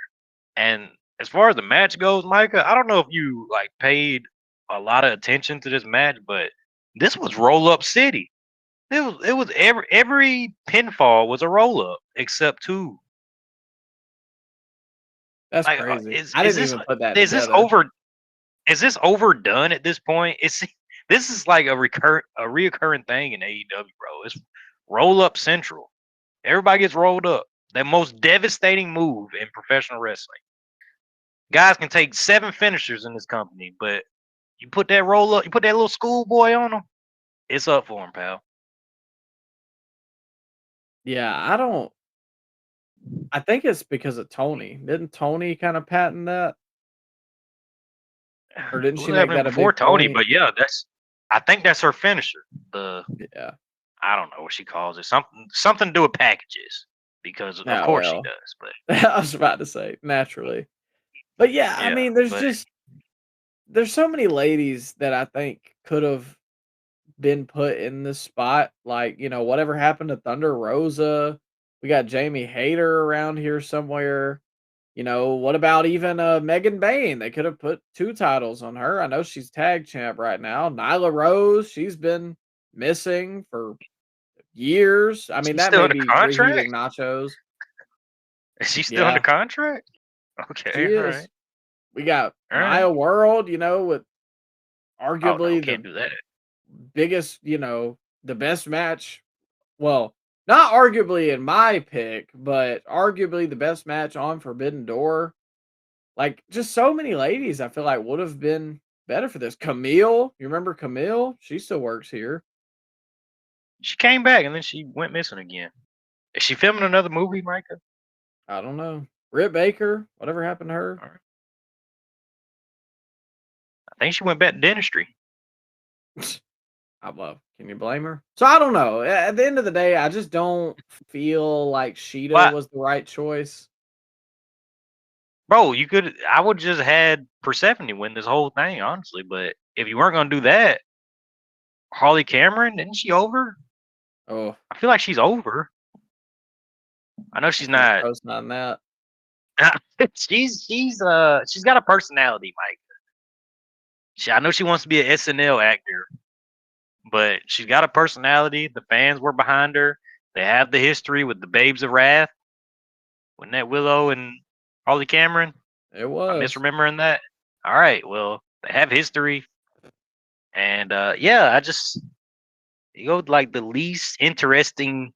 And as far as the match goes, Micah, I don't know if you like paid a lot of attention to this match, but this was roll up city. It was every pinfall was a roll up except 2. That's Like crazy. is I is didn't this even put that is this together. is this overdone at this point? This is like a reoccurring thing in AEW, bro. It's roll up central. Everybody gets rolled up. The most devastating move in professional wrestling. Guys can take 7 finishers in this company, but you put that roll up, you put that little schoolboy on them, it's up for him, pal. Yeah, I think it's because of Tony. Didn't Tony kind of patent that? Or didn't It she was make happening that a before big Tony, point? but yeah, I think that's her finisher. The Yeah. I don't know what she calls it. Something to do with packages. Because of Oh, course she well. does. But I was about to say, naturally. But yeah, I yeah. mean, But there's so many ladies that I think could have been put in this spot. Like, whatever happened to Thunder Rosa? We got Jamie Hayter around here somewhere. What about even Megan Bain? They could have put 2 titles on her. I know she's tag champ right now. Nyla Rose, she's been missing for years. I mean, she's that still may under be reheating contract? nachos. Is she still under Yeah, contract? Okay, she all is. right. We got All right. Maya World, with Oh no, arguably can't the do that. biggest, the best match. Well, not arguably in my pick, but arguably the best match on Forbidden Door. Like, just so many ladies I feel like would have been better for this. Camille, you remember Camille? She still works here. She came back and then she went missing again. Is she filming another movie, Micah? I don't know. Britt Baker, whatever happened to her? All right. I think she went back to dentistry. I love. Can you blame her? So I don't know. At the end of the day, I just don't feel like Sheeta But was the right choice. bro, I would just had Persephone win this whole thing, honestly. But if you weren't gonna do that, Harley Cameron, isn't she over? Oh, I feel like she's over. I know I she's can't not. post on that. She's got a personality, Mike. I know she wants to be an SNL actor, but she's got a personality. The fans were behind her. They have the history with the Babes of Wrath. Wasn't that Willow and Harley Cameron? It I'm was. misremembering that. All right, well, they have history, and yeah, you go with, like the least interesting,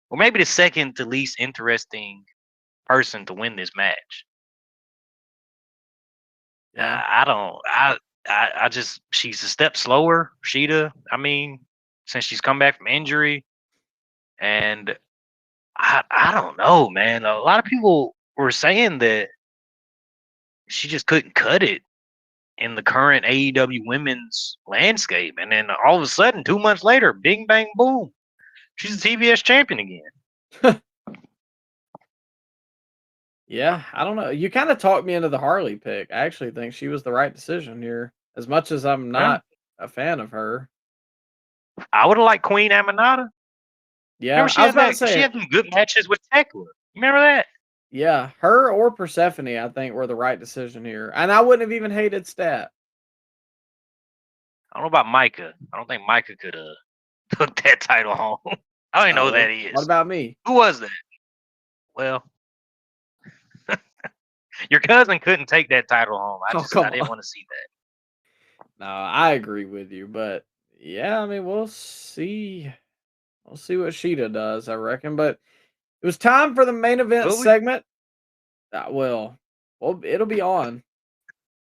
or maybe the second to least interesting person to win this match. Yeah. I don't. I just she's a step slower, Sheeta. I mean, since she's come back from injury, and I don't know, man. A lot of people were saying that she just couldn't cut it in the current AEW women's landscape, and then all of a sudden, 2 months later, bing bang boom, she's a TBS champion again. Yeah, I don't know. You kind of talked me into the Harley pick. I actually think she was the right decision here. As much as I'm Yeah, not a fan of her. I would have liked Queen Aminata. Remember Yeah, I was about to she say, had some good matches with Tekla. Remember that? yeah, her or Persephone, I think, were the right decision here. And I wouldn't have even hated Stat. I don't know about Micah. I don't think Micah could have took that title home. I don't even know Oh, who that what is. about me? Who was that? Well, your cousin couldn't take that title home. Oh, I come didn't on. want to see that. No, I agree with you, but yeah, I mean, we'll see. We'll see what Sheeta does, I reckon. But It was time for the main event Will we? segment. Well, it'll be on.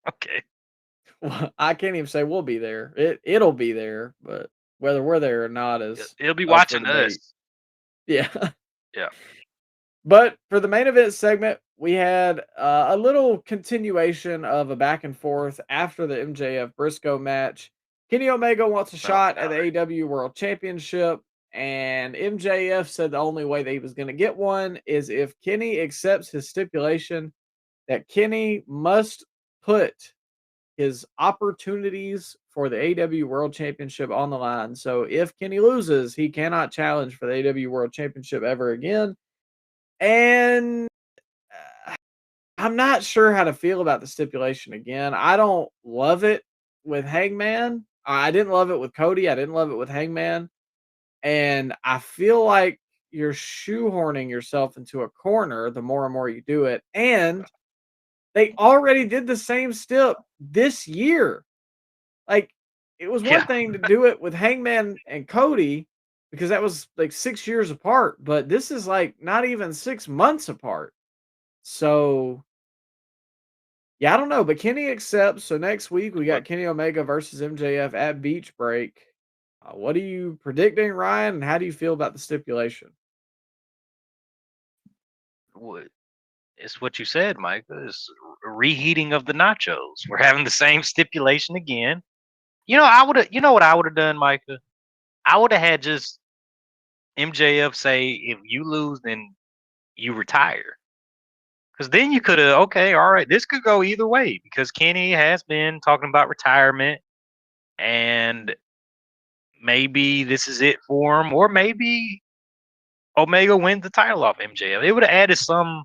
Okay. Well, I can't even say we'll be there. It'll be there, but whether we're there or not is It'll be up for watching debate. us. Yeah. Yeah. But for the main event segment, we had a little continuation of a back and forth after the MJF Briscoe match. Kenny Omega wants a shot at the AEW World Championship, and MJF said the only way that he was going to get one is if Kenny accepts his stipulation that Kenny must put his opportunities for the AEW World Championship on the line. So if Kenny loses, he cannot challenge for the AEW World Championship ever again. And I'm not sure how to feel about the stipulation again. I don't love it with Hangman. I didn't love it with Cody. I didn't love it with Hangman. And I feel like you're shoehorning yourself into a corner the more and more you do it. And they already did the same stip this year. Like, it was one Yeah. thing to do it with Hangman and Cody because that was like 6 years apart, but this is like not even 6 months apart. So, yeah, I don't know, but Kenny accepts. So next week we got Kenny Omega versus MJF at Beach Break. What are you predicting, Ryan? And how do you feel about the stipulation? It's what you said, Micah. It's a reheating of the nachos. We're having the same stipulation again. I would have. You know what I would have done, Micah? I would have had just MJF say, "If you lose, then you retire." Because then you could have. Okay, all right. This could go either way because Kenny has been talking about retirement, and maybe this is it for him, or maybe Omega wins the title off MJF. It would have added some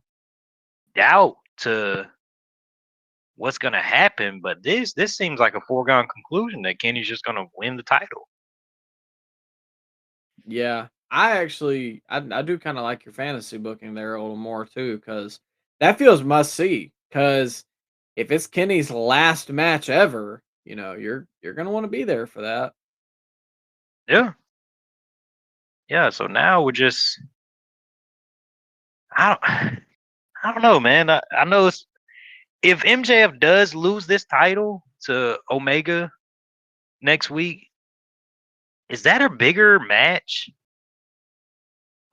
doubt to what's going to happen, but this seems like a foregone conclusion that Kenny's just going to win the title. Yeah, I do kind of like your fantasy booking there a little more too, because that feels must see. Because if it's Kenny's last match ever, you're gonna want to be there for that. Yeah. Yeah, so now we're just I don't I don't know, man. I know if MJF does lose this title to Omega next week, is that a bigger match?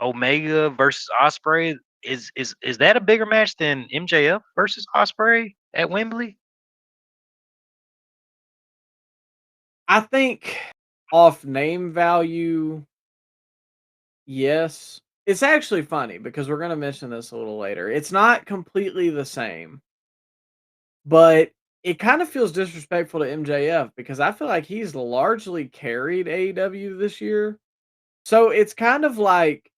Omega versus Osprey? Is that a bigger match than MJF versus Osprey at Wembley? I think off name value, yes. It's actually funny because we're gonna mention this a little later. It's not completely the same, but it kind of feels disrespectful to MJF because I feel like he's largely carried AEW this year. So it's kind of like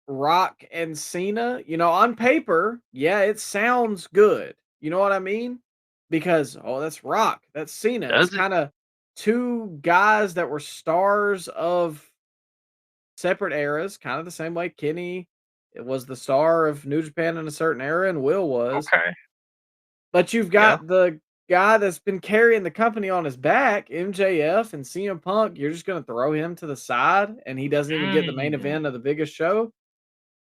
Rock and Cena, on paper, yeah, it sounds good. You know what I mean? Because, oh, that's Rock, that's Cena. It's Does it? kind of two guys that were stars of separate eras, kind of the same way Kenny it was the star of New Japan in a certain era and Will was. Okay. But you've Yeah. got the guy that's been carrying the company on his back, MJF and CM Punk. You're just going to throw him to the side and he doesn't even get the main Mm, event of the biggest show?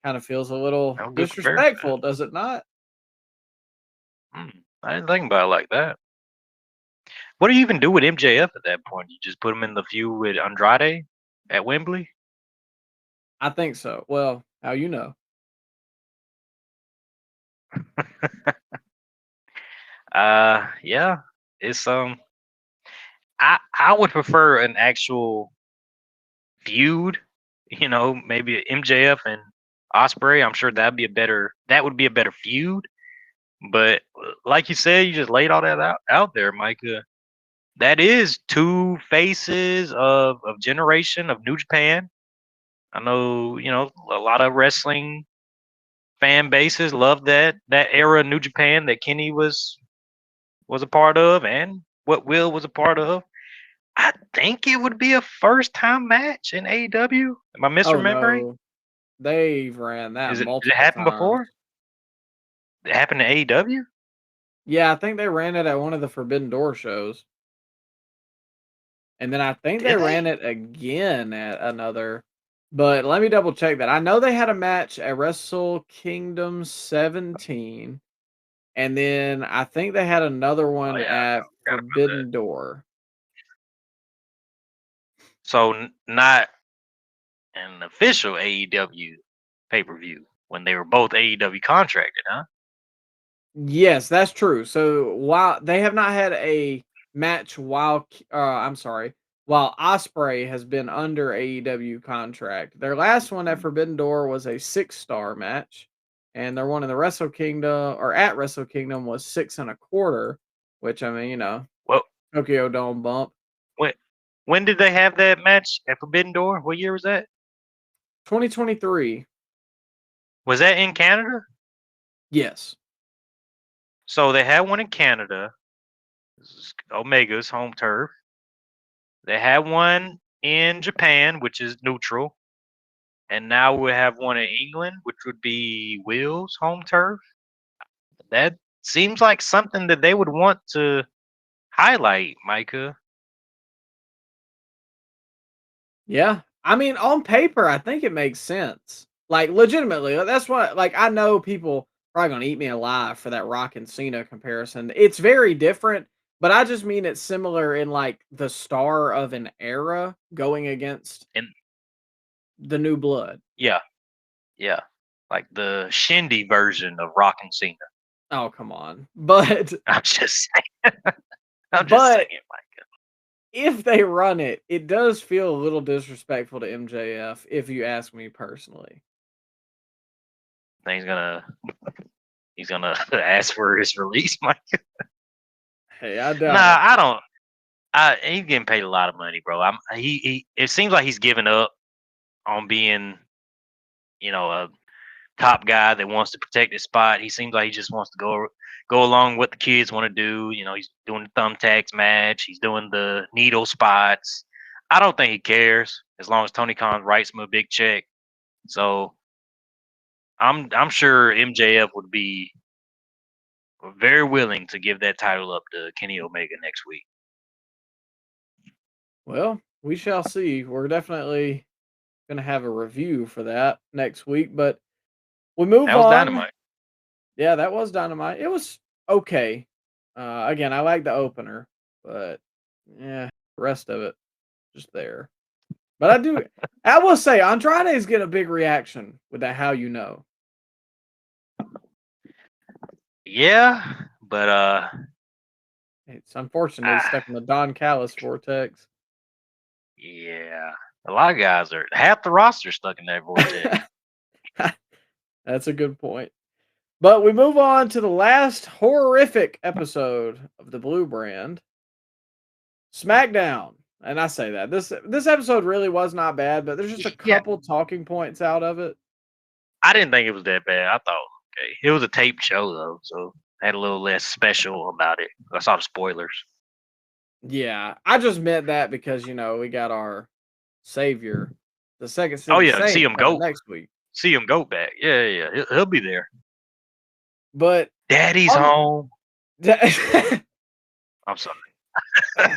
Kind of feels a little no good comparison. disrespectful, does it not? I didn't think about it like that. What do you even do with MJF at that point? You just put him in the feud with Andrade at Wembley? I think so. Well, how you know? Yeah. It's I would prefer an actual feud, maybe MJF and Osprey. I'm sure that would be a better feud. But like you said, you just laid all that out there, Micah. That is two faces of generation of New Japan. I know, a lot of wrestling fan bases love that era of New Japan that Kenny was a part of and what Will was a part of. I think it would be a first time match in AEW. Am I Oh misremembering? no, they've ran that Did it multiple happen times. before? It happened to AEW? Yeah, I think they ran it at one of the Forbidden Door shows. And then I think they Did ran they? it again at another. But let me double check that. I know they had a match at Wrestle Kingdom 17, and then I think they had another Oh one yeah, I at forgot about that. Forbidden Door. So not an official AEW pay-per-view when they were both AEW contracted, huh? Yes, that's true. So while they have not had a match while Osprey has been under AEW contract. Their last one at Forbidden Door was a 6-star match, and their one in the Wrestle Kingdom or at Wrestle Kingdom was 6.25, which I mean, Well, Tokyo Dome bump. when when did they have that match at Forbidden Door? What year was that? 2023. Was that in Canada? Yes. So they had one in Canada. This is Omega's home turf. They had one in Japan, which is neutral. And now we have one in England, which would be Will's home turf. That seems like something that they would want to highlight, Micah. Yeah. I mean, on paper, I think it makes sense. Like, legitimately, that's what, like, I know people probably gonna eat me alive for that Rock and Cena comparison. It's very different, but I just mean it's similar in like the star of an era going against And the new blood. yeah, yeah. Like the Shindy version of Rock and Cena. Oh, come on. But I'm just saying. I'm just but saying, Micah. if they run it, it does feel a little disrespectful to MJF, if you ask me personally. Then he's gonna ask for his release, Micah. Hey, I doubt Nah, it. I don't. He's getting paid a lot of money, bro. He. It seems like he's giving up on being, a top guy that wants to protect his spot. He seems like he just wants to go along with the kids want to do. He's doing the thumbtacks match. He's doing the needle spots. I don't think he cares as long as Tony Khan writes him a big check. So I'm sure MJF would be very willing to give that title up to Kenny Omega next week. Well, we shall see. We're definitely going to have a review for that next week, but we move That was on. Dynamite. Yeah, that was Dynamite. It was okay. Again, I like the opener, but yeah, the rest of it just there. But I will say Andrade's getting a big reaction with that. How you know? Yeah, but It's unfortunate he's stuck in the Don Callis vortex. yeah, a lot of guys are half the roster stuck in that vortex. That's a good point. But we move on to the last horrific episode of the Blue Brand, SmackDown. And I say that this episode really was not bad, but there's just a Yeah, couple talking points out of it. I didn't think it was that bad. I thought okay, it was a taped show though, so I had a little less special about it. I saw the spoilers. Yeah, I just meant that because we got our savior, the second Oh city yeah, see saint, him coming go, next week. see him go back. Yeah. He'll be there. But Daddy's on home. no, I'm sorry.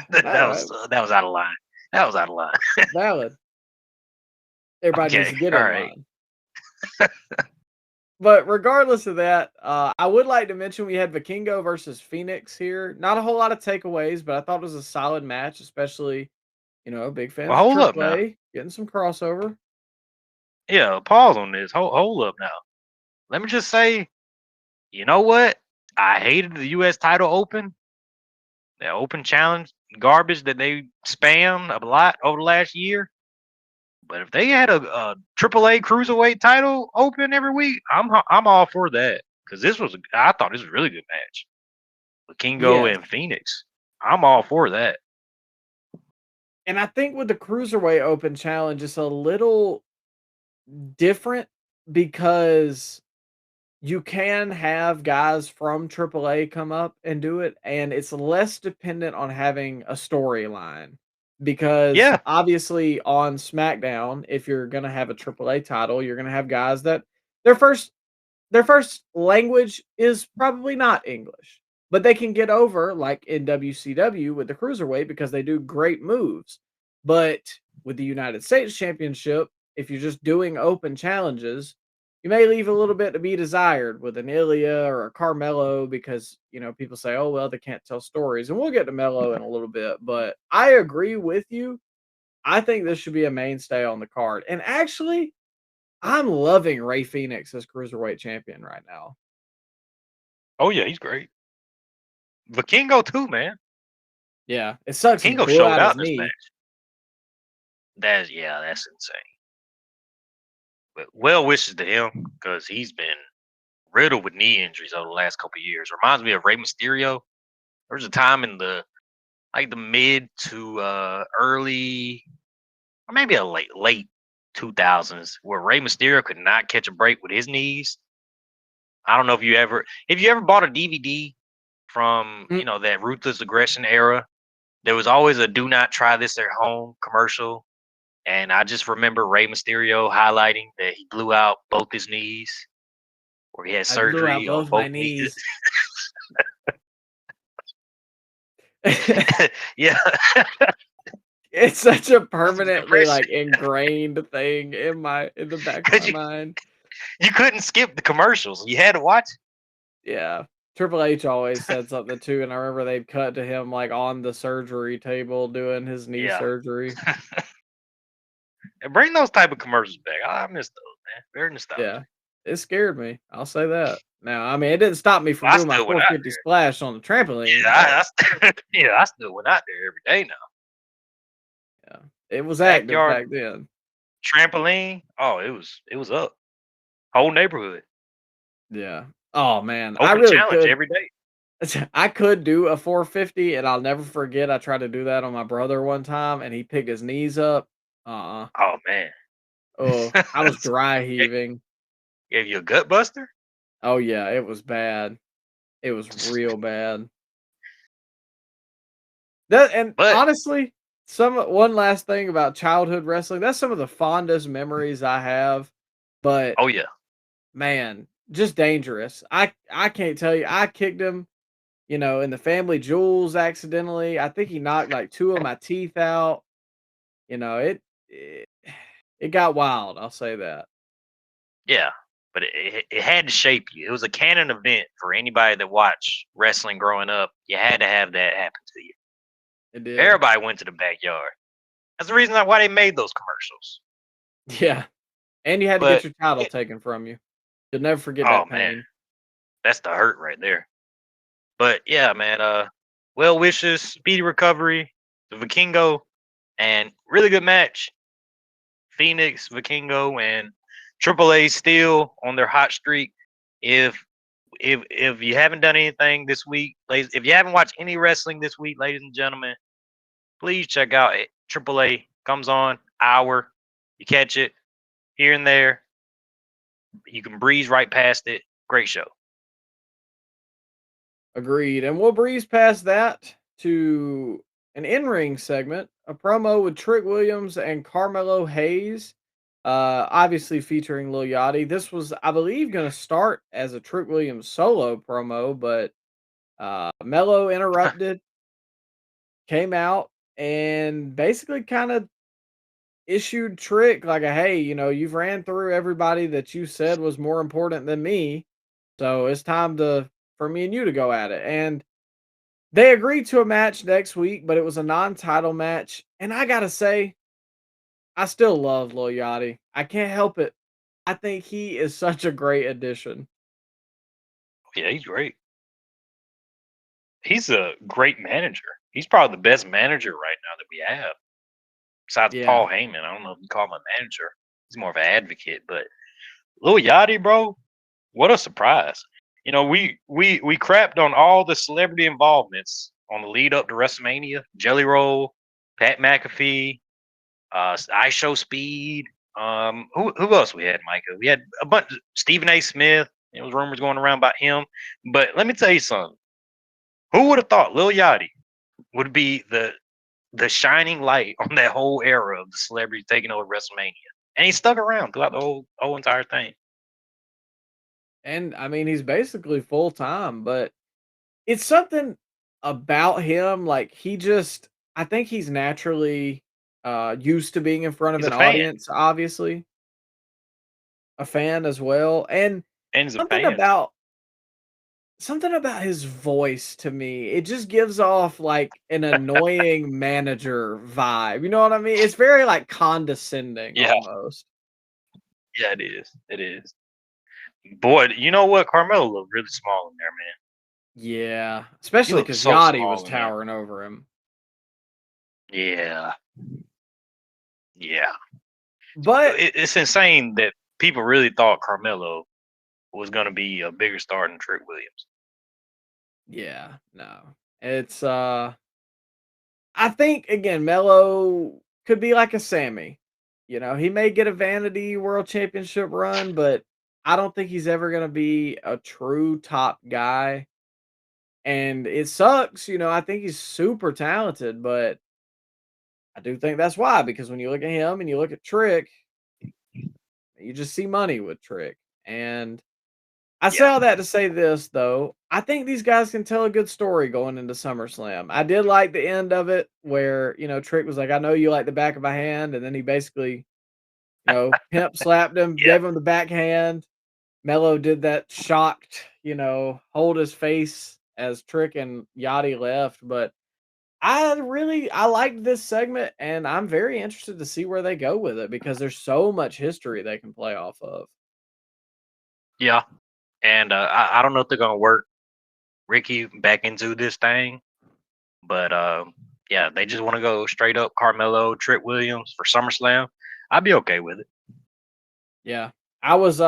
that was out of line. That was out of line. valid. Everybody needs Okay, to get all in right. line. But regardless of that, I would like to mention we had Vikingo versus Phoenix here. Not a whole lot of takeaways, but I thought it was a solid match, especially, big Well, fans of hold up now. AAA, getting some crossover. Yeah, pause on this. Hold up now. Let me just say, you know what? I hated the U.S. title open. The open challenge garbage that they spammed a lot over the last year. But if they had a AAA cruiserweight title open every week, I'm all for that because I thought this was a really good match with Kingo Yes. and Phoenix. I'm all for that. And I think with the Cruiserweight Open Challenge, it's a little different because you can have guys from AAA come up and do it, and it's less dependent on having a storyline. Because Yeah, obviously on SmackDown, if you're gonna have a AAA title, you're gonna have guys that their first their first language is probably not English, but they can get over like in WCW with the Cruiserweight because they do great moves. But with the United States Championship, if you're just doing open challenges, you may leave a little bit to be desired with an Ilya or a Carmelo because, people say, oh, well, they can't tell stories. And we'll get to Melo in a little bit. But I agree with you. I think this should be a mainstay on the card. And actually, I'm loving Ray Phoenix as Cruiserweight Champion right now. Oh yeah, he's great. Vikingo too, man. Yeah, it sucks. He Vikingo blew showed out out his in this knee. match. That's insane. But well wishes to him because he's been riddled with knee injuries over the last couple of years. Reminds me of Rey Mysterio. There was a time in the mid to early, or maybe a late 2000s where Rey Mysterio could not catch a break with his knees. I don't know if you ever bought a DVD from that Ruthless Aggression era. There was always a "Do not try this at home" commercial, and I just remember Rey Mysterio highlighting that he blew out both his knees, or he had I blew out surgery on both my both knees. Yeah. It's such a permanently ingrained thing in the back of my mind. You couldn't skip the commercials. You had to watch. Yeah. Triple H always said something too, and I remember they'd cut to him on the surgery table doing his knee surgery. And bring those type of commercials back. I miss those, man. Very nostalgic. Yeah. It scared me. I'll say that. Now, I mean, it didn't stop me from doing my 450 splash on the trampoline. Yeah, I still went out there every day now. Yeah. It was active back then. Trampoline. Oh, it was up. Whole neighborhood. Yeah. Oh man. Open I really challenge could. every day. I could do a 450, and I'll never forget. I tried to do that on my brother one time, and he picked his knees up. Oh man. Oh, I was dry heaving. Gave you a gut buster? Oh yeah, it was bad. It was real bad. Honestly, one last thing about childhood wrestling. That's some of the fondest memories I have. But oh yeah, man, just dangerous. I can't tell you. I kicked him, in the family jewels accidentally. I think he knocked 2 of my teeth out. It got wild. I'll say that. Yeah, but it had to shape you. It was a canon event for anybody that watched wrestling growing up. You had to have that happen to you. It did. Everybody went to the backyard. That's the reason why they made those commercials. Yeah, and you had to get your title taken from you. You'll never forget that pain. Man. That's the hurt right there. But yeah, man. Well wishes, speedy recovery, the Vikingo, and really good match. Phoenix, Vikingo, and Triple A still on their hot streak. If you haven't done anything this week, ladies, if you haven't watched any wrestling this week, ladies and gentlemen, please check out it. Triple A comes on hour. You catch it here and there. You can breeze right past it. Great show. Agreed. And we'll breeze past that to an in-ring segment, a promo with Trick Williams and Carmelo Hayes, obviously featuring Lil Yachty. This was, I believe, going to start as a Trick Williams solo promo, but Melo interrupted, came out, and basically kind of issued Trick hey, you've ran through everybody that you said was more important than me, so it's time for me and you to go at it. And they agreed to a match next week, but it was a non-title match. And I gotta say, I still love Lil Yachty. I can't help it. I think he is such a great addition. Yeah, he's great. He's a great manager. He's probably the best manager right now that we have. Besides Paul Heyman. I don't know if you call him a manager. He's more of an advocate. But Lil Yachty, bro, what a surprise. We crapped on all the celebrity involvements on the lead up to WrestleMania. Jelly Roll, Pat McAfee, I Show Speed. Who else we had, Micah? We had a bunch. Stephen A. Smith. There was rumors going around about him. But let me tell you something. Who would have thought Lil Yachty would be the shining light on that whole era of the celebrity taking over WrestleMania? And he stuck around throughout the whole entire thing. And I mean, he's basically full time, but it's something about him. I think he's naturally used to being in front of He's a an fan, audience, obviously. A fan as well, and and he's a something fan. about something about his voice to me, it just gives off, like, an annoying manager vibe, you know what I mean? It's very, like, condescending Yeah, almost. yeah, it is. It is. Boy, you know what? Carmelo looked really small in there, man. Yeah, He especially looked because so Yachty was small in there. towering over him. Yeah, yeah. But It's insane that people really thought Carmelo was going to be a bigger star than Trick Williams. yeah, no. It's, I think, again, Melo could be like a Sammy. You know, he may get a Vanity World Championship run, but I don't think he's ever gonna be a true top guy. And it sucks, you know, I think he's super talented, but I do think that's why, because when you look at him and you look at Trick, you just see money with Trick. And I say Yeah, all that to say this though, I think these guys can tell a good story going into SummerSlam. I did like the end of it where, you know, Trick was like, "I know you like the back of my hand," and then he basically, you know, pimp slapped him, yeah, gave him the backhand. Mello did that shocked, you know, hold his face as Trick and Yachty left, but I liked this segment, and I'm very interested to see where they go with it because there's so much history they can play off of. yeah. And I don't know if they're going to work Ricky back into this thing, but yeah, they just want to go straight up Carmelo, Trick Williams for SummerSlam. I'd be okay with it. Yeah. I was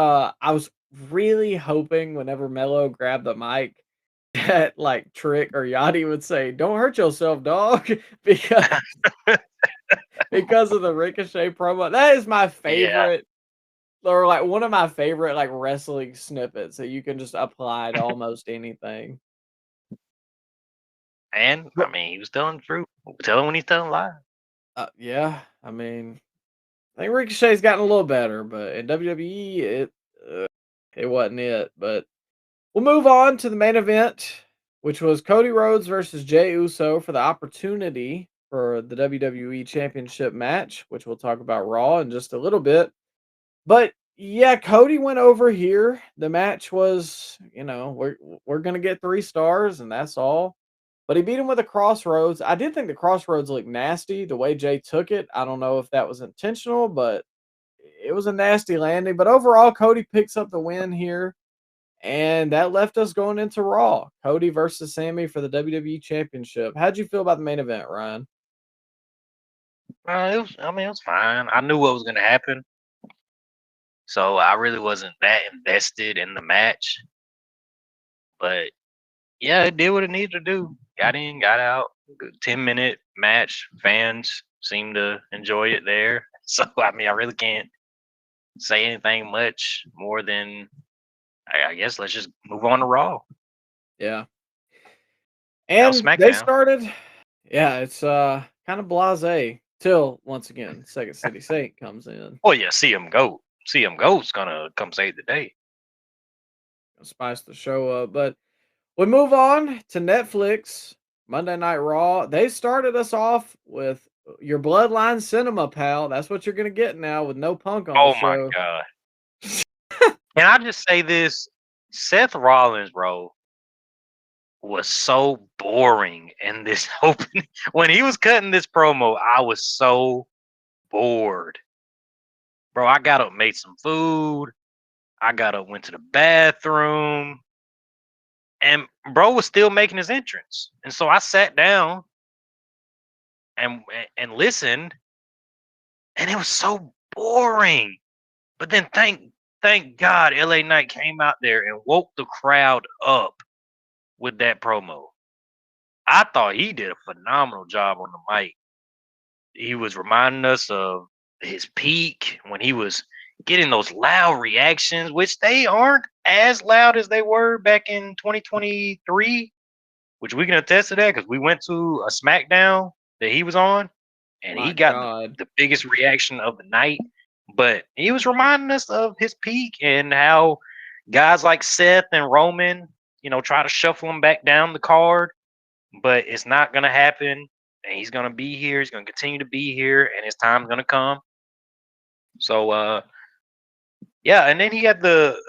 really hoping whenever Mello grabbed the mic that like Trick or Yachty would say, "Don't hurt yourself, dog," because of the Ricochet promo. That is my Yeah, favorite, or like one of my favorite like wrestling snippets that you can just apply to almost anything. and I But mean, he was telling the truth. Telling when he's telling lies. yeah, I mean, I think Ricochet's gotten a little better, but in WWE uh, it wasn't it. But we'll move on to the main event, which was Cody Rhodes versus Jey Uso for the opportunity for the WWE Championship match, which we'll talk about Raw in just a little bit. But yeah, Cody went over here. The match was, you know, we're gonna get 3 stars, and that's all. But he beat him with a crossroads. I did think the crossroads looked nasty the way Jay took it. I don't know if that was intentional, but it was a nasty landing. But overall, Cody picks up the win here. And that left us going into Raw. Cody versus Sammy for the WWE Championship. How'd you feel about the main event, Ryan? It was. I mean, it was fine. I knew what was going to happen, so I really wasn't that invested in the match. But yeah, it did what it needed to do. Got in, got out. Good 10-minute match. Fans seemed to enjoy it there. So I mean, I really can't say anything much more than I guess let's just move on to Raw. Yeah. That was And they SmackDown. started, yeah, it's kind of blasé till once again, Second City Saint comes in. Oh yeah, CM Goat. CM Goat's gonna come save the day. Spice the show up. But we move on to Netflix, Monday Night Raw. They started us off with your Bloodline Cinema, pal. That's what you're gonna get now with no Punk on the Oh my show. god. Can I just say this? Seth Rollins, bro, was so boring in this opening. When he was cutting this promo, I was so bored. Bro, I got up, made some food. I got up, went to the bathroom. And bro was still making his entrance. And so I sat down and and listened, and it was so boring. But then thank God LA Knight came out there and woke the crowd up with that promo. I thought he did a phenomenal job on the mic. He was reminding us of his peak when he was getting those loud reactions, which they aren't as loud as they were back in 2023, which we can attest to that because we went to a SmackDown that he was on and he My got God. the biggest reaction of the night. But he was reminding us of his peak and how guys like Seth and Roman, try to shuffle him back down the card, but it's not going to happen. and he's gonna be here. He's gonna continue to be here, and his time's gonna come. So, yeah, and then he had the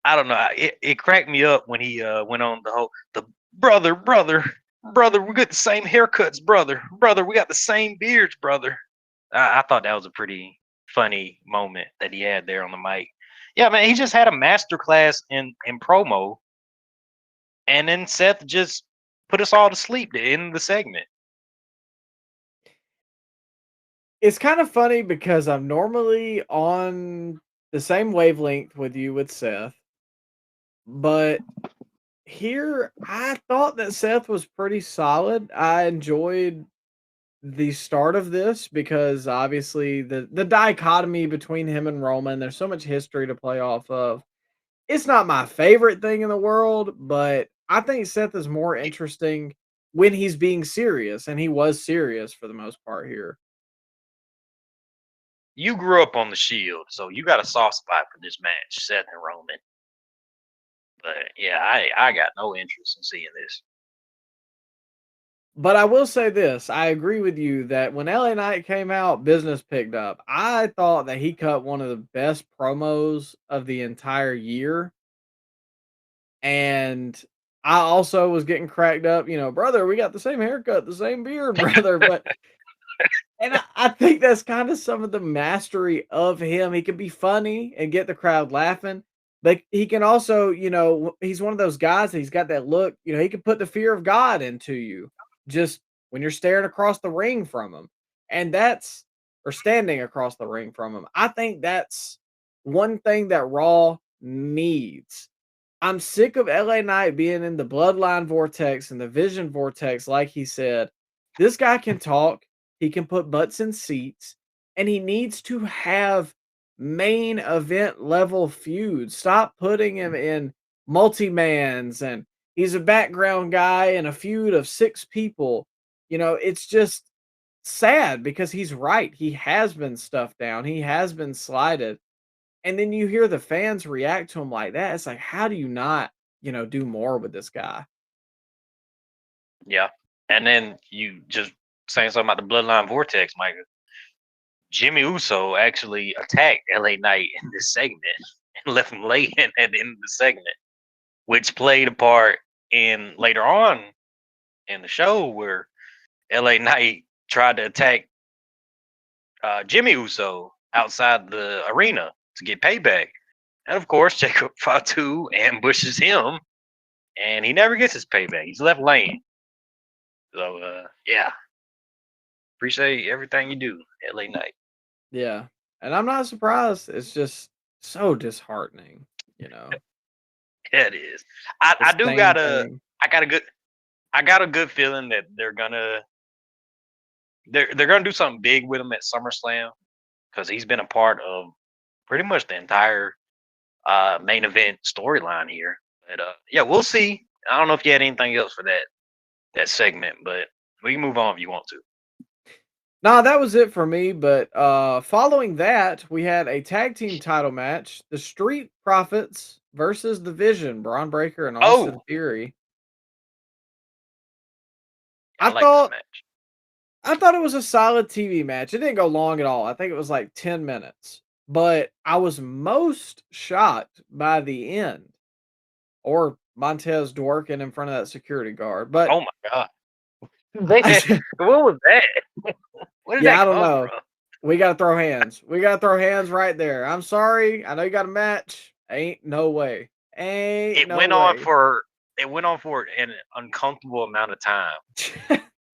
I don't know. It cracked me up when he went on the brother, we got the same haircuts, brother, we got the same beards, brother. I thought that was a pretty funny moment that he had there on the mic. Yeah, man, he just had a master class in promo, and then Seth just put us all to sleep to end the segment. It's kind of funny because I'm normally on the same wavelength with you with Seth, but here I thought that Seth was pretty solid. I enjoyed the start of this because obviously the dichotomy between him and Roman, there's so much history to play off of. It's not my favorite thing in the world, but I think Seth is more interesting when he's being serious, and he was serious for the most part here. You grew up on the Shield, so you got a soft spot for this match, Seth and Roman. But yeah, I got no interest in seeing this. But I will say this, I agree with you that when LA Knight came out, business picked up. I thought that he cut one of the best promos of the entire year. And I also was getting cracked up, brother, we got the same haircut, the same beard, brother. But and I think that's kind of some of the mastery of him. He can be funny and get the crowd laughing, but he can also, he's one of those guys that he's got that look, he can put the fear of God into you just when you're staring across the ring from him. And or standing across the ring from him. I think that's one thing that Raw needs. I'm sick of LA Knight being in the bloodline vortex and the vision vortex, like he said. This guy can talk, he can put butts in seats, and he needs to have main event level feuds. Stop putting him in multi-mans and he's a background guy in a feud of 6 people. It's just sad because he's right. He has been stuffed down, he has been slighted. And then you hear the fans react to him like that. It's like, how do you not, do more with this guy? Yeah. And then you just saying something about the bloodline vortex, Micah. Jimmy Uso actually attacked LA Knight in this segment and left him laying at the end of the segment, which played a part in later on in the show where LA Knight tried to attack Jimmy Uso outside the arena to get payback. And of course, Jacob Fatu ambushes him, and he never gets his payback. He's left laying. So, yeah. Appreciate everything you do, LA Knight. Yeah. And I'm not surprised. It's just so disheartening, Yeah, it is. I got a good feeling that they're gonna do something big with him at SummerSlam because he's been a part of pretty much the entire main event storyline here. But yeah, we'll see. I don't know if you had anything else for that segment, but we can move on if you want to. No, that was it for me. But following that, we had a tag team title match: the Street Profits versus the Vision, Braun Breaker and Austin Theory. I like this match. I thought it was a solid TV match. It didn't go long at all. I think it was like 10 minutes. But I was most shocked by the end, or Montez dworking in front of that security guard. But oh my god, what was that? Where did that I don't come know. from? We got to throw hands. We got to throw hands right there. I'm sorry. I know you got a match. Ain't no way. It went on for an uncomfortable amount of time.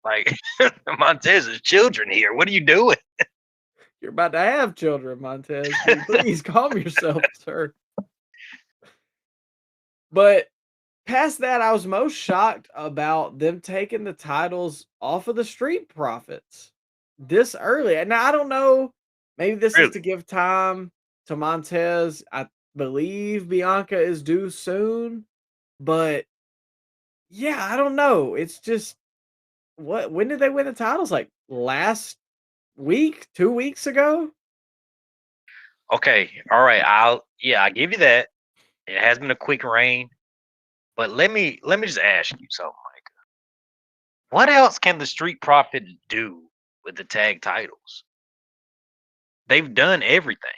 Like, Montez's children here. What are you doing? You're about to have children, Montez. Please calm yourself, sir. But past that, I was most shocked about them taking the titles off of the Street Profits this early. And now I don't know. Maybe this is to give time to Montez. I believe Bianca is due soon. But yeah, I don't know. It's just when did they win the titles? Like last week, 2 weeks ago? Okay, all right. I'll give you that. It has been a quick reign, but let me just ask you something, Micah. what else can the Street Profits do with the tag titles? They've done everything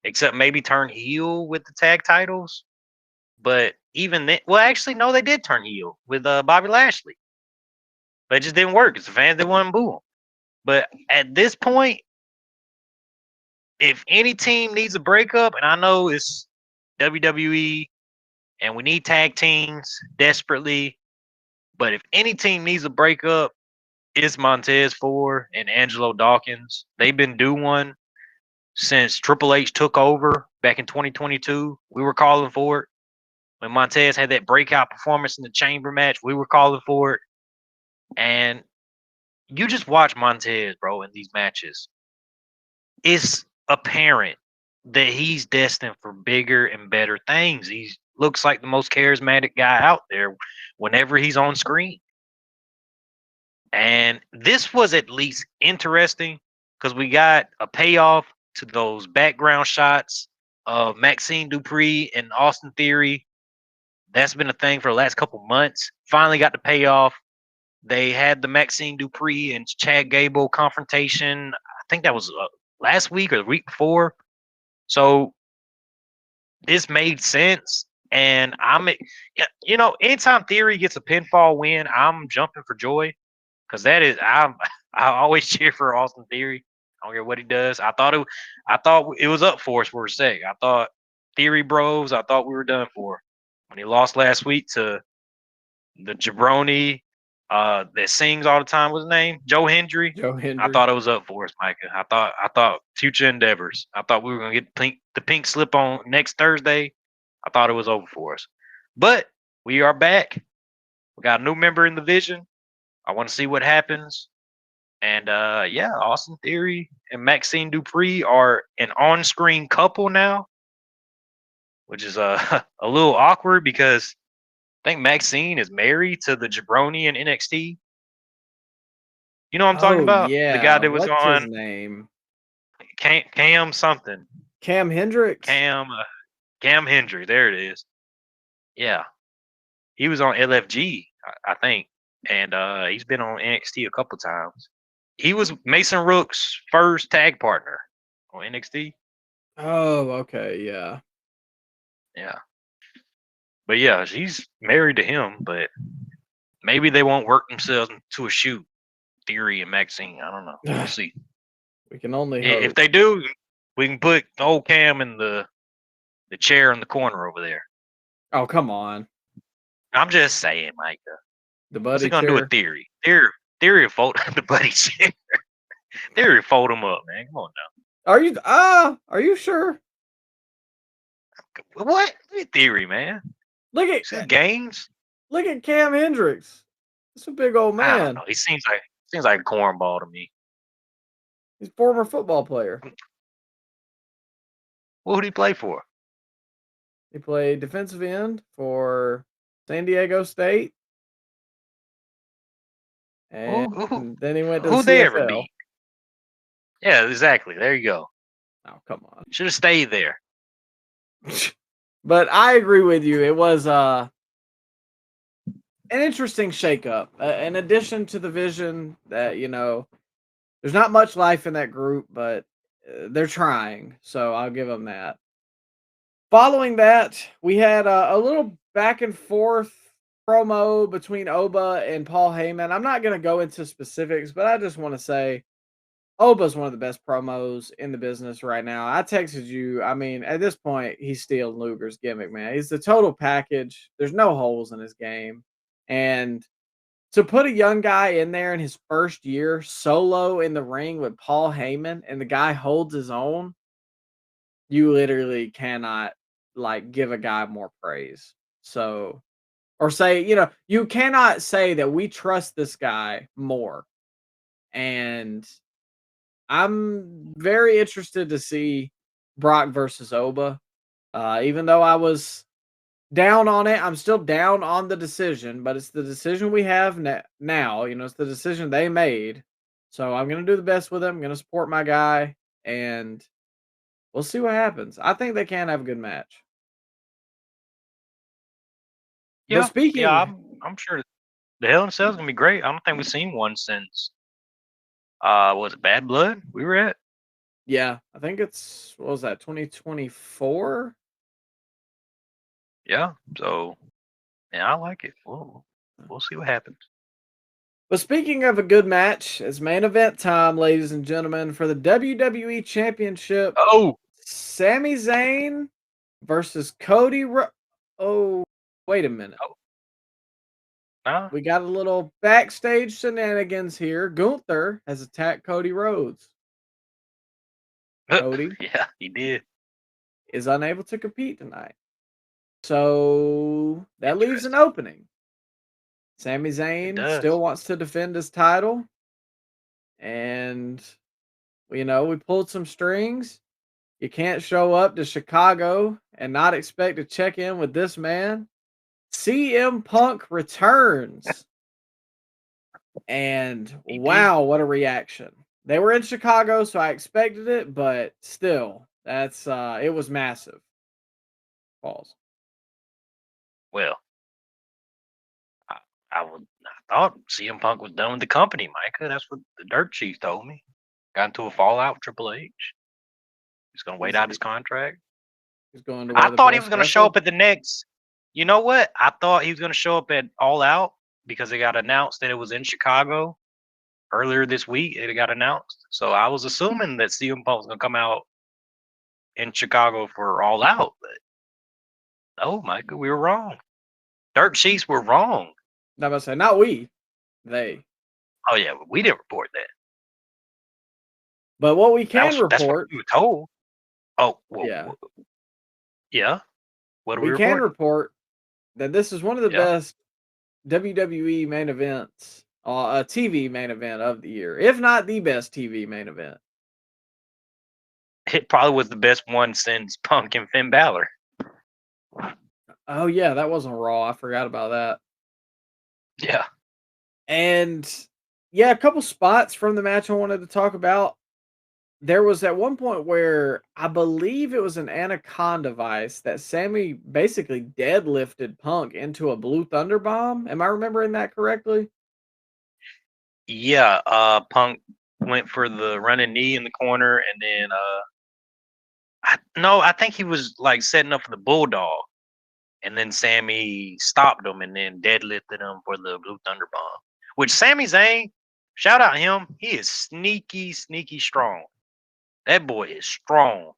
except maybe turn heel with the tag titles. But even then, well, actually, no, they did turn heel with Bobby Lashley, but it just didn't work because the fans didn't want to boo him. But at this point, if any team needs a breakup, and I know it's WWE and we need tag teams desperately, but if any team needs a breakup, it's Montez Ford and Angelo Dawkins. They've been due one since Triple H took over back in 2022. We were calling for it. When Montez had that breakout performance in the chamber match, we were calling for it. And you just watch Montez, bro, in these matches. It's apparent that he's destined for bigger and better things. He looks like the most charismatic guy out there whenever he's on screen. And this was at least interesting because we got a payoff to those background shots of Maxine Dupree and Austin Theory. That's been a thing for the last couple months. Finally got the payoff. They had the Maxine Dupree and Chad Gable confrontation. I think that was last week or the week before. So this made sense. And anytime Theory gets a pinfall win, I'm jumping for joy because I always cheer for Austin Theory. I don't care what he does. I thought it was up for us for a sec. I thought Theory Bros. I thought we were done for. When he lost last week to the jabroni that sings all the time, what's his name? Joe Hendry. I thought it was up for us, Micah. I thought future endeavors. I thought we were gonna get the pink slip on next Thursday. I thought it was over for us. But we are back. We got a new member in the Vision. I want to see what happens. And Austin Theory and Maxine Dupree are an on-screen couple now, which is a little awkward because I think Maxine is married to the jabroni in NXT. You know what I'm talking about? Yeah. The guy that was What's on his name? Cam something. Cam Hendricks? Cam Hendry. There it is. Yeah. He was on LFG, I think. And he's been on NXT a couple times. He was Mason Rook's first tag partner on NXT. Oh, okay, yeah. Yeah. But yeah, she's married to him, but maybe they won't work themselves into a shoot. Theory and Maxine. I don't know. We'll see. We can only hope. If they do, we can put old Cam in the chair in the corner over there. Oh, come on. I'm just saying, Micah. The What's buddy he gonna do with Theory? Theory will fold the buddy chair. Theory will fold him up, man. Come on now. Are you sure? What? Look at Theory, man. Look at See games. Look at Cam Hendricks. It's a big old man. I don't know. He seems like a cornball to me. He's a former football player. What would he play for? He played defensive end for San Diego State. And then he went to the Who they CFL. ever beat? Yeah, exactly. There you go. Oh, come on. Should have stayed there. But I agree with you. It was an interesting shakeup. In addition to the Vision that, there's not much life in that group, but they're trying. So I'll give them that. Following that, we had a little back and forth promo between Oba and Paul Heyman. I'm not going to go into specifics, but I just want to say Oba's one of the best promos in the business right now. I texted you. I mean, at this point, he's stealing Luger's gimmick, man. He's the total package. There's no holes in his game. And to put a young guy in there in his first year solo in the ring with Paul Heyman and the guy holds his own, you literally cannot give a guy more praise. So, or say, you cannot say that we trust this guy more. And I'm very interested to see Brock versus Oba. Even though I was down on it, I'm still down on the decision, but it's the decision we have now. It's the decision they made. So I'm going to do the best with it. I'm going to support my guy, and we'll see what happens. I think they can have a good match. Yeah, But speaking, I'm sure. The Hell in a Cell is gonna be great. I don't think we've seen one since was it Bad Blood? We were at. Yeah, I think it's what was that 2024? Yeah. So yeah, I like it. We'll see what happens. But speaking of a good match, it's main event time, ladies and gentlemen, for the WWE Championship. Oh, Sami Zayn versus Cody. Oh, wait a minute. nah. We got a little backstage shenanigans here. Gunther has attacked Cody Rhodes. Cody Yeah, he did. is unable to compete tonight. So that leaves an Interesting. opening. Sami It Zayn does. still wants to defend his title. And, we pulled some strings. You can't show up to Chicago and not expect to check in with this man. CM Punk returns. And He did. wow, what a reaction. They were in Chicago, so I expected it, but still, that's it was massive. Pause. Well, I thought CM Punk was done with the company, Micah. That's what the dirt chief told me. Got into a fallout with Triple H. He's gonna wait out his contract. He's going to I wear the thought he best was gonna show wrestle. up at the next. You know what? I thought he was gonna show up at All Out because it got announced that it was in Chicago earlier this week. It got announced, so I was assuming that CM Punk was gonna come out in Chicago for All Out. But no, Micah, we were wrong. Dirt Chiefs were wrong. I'm about to say, not we, they. Oh yeah, we didn't report that. But what we can That's what report, we were told. Oh, well, yeah, yeah. What do we we can report? report that this is one of the Yeah. best WWE main events, a TV main event of the year, if not the best TV main event. It probably was the best one since Punk and Finn Balor. Oh yeah, that wasn't Raw. I forgot about that. Yeah. And yeah, a couple spots from the match I wanted to talk about. There was at one point where I believe it was an Anaconda device that Sammy basically deadlifted Punk into a Blue Thunder Bomb. Am I remembering that correctly? Yeah. Punk went for the running knee in the corner, and then I think he was like setting up for the Bulldog, and then Sammy stopped him and then deadlifted him for the Blue Thunder Bomb. Which Sami Zayn, shout out him, he is sneaky, sneaky strong. That boy is strong.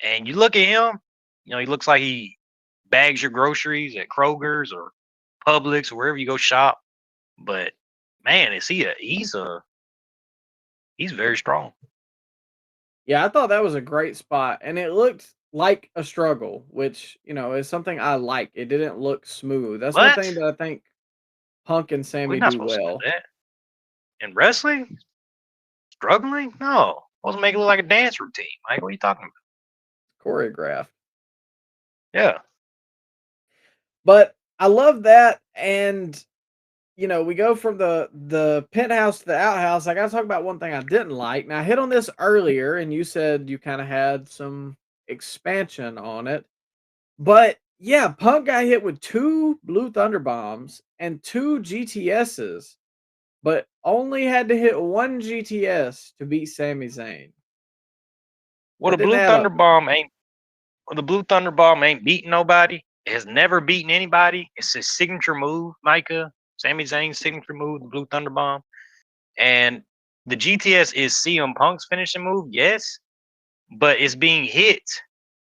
And you look at him, he looks like he bags your groceries at Kroger's or Publix or wherever you go shop. But man, he's very strong. Yeah, I thought that was a great spot, and it looked like a struggle, which is something I like. It didn't look smooth. That's one What? thing that I think Punk and We're Sammy not do supposed to well. do that. In wrestling? Struggling? No. Supposed to make it look like a dance routine. Mike, what are you talking about? Choreographed. Yeah. But I love that, and we go from the penthouse to the outhouse. I got to talk about one thing I didn't like. Now I hit on this earlier, and you said you kind of had some expansion on it. But yeah, Punk got hit with 2 Blue Thunder Bombs and 2 GTSs, but only had to hit 1 GTS to beat Sami Zayn. Well, That didn't add up. The Blue Thunder Bomb ain't beating nobody. It has never beaten anybody. It's his signature move, Micah. Sami Zayn's signature move, the Blue Thunder Bomb. And the GTS is CM Punk's finishing move, yes, but it's being hit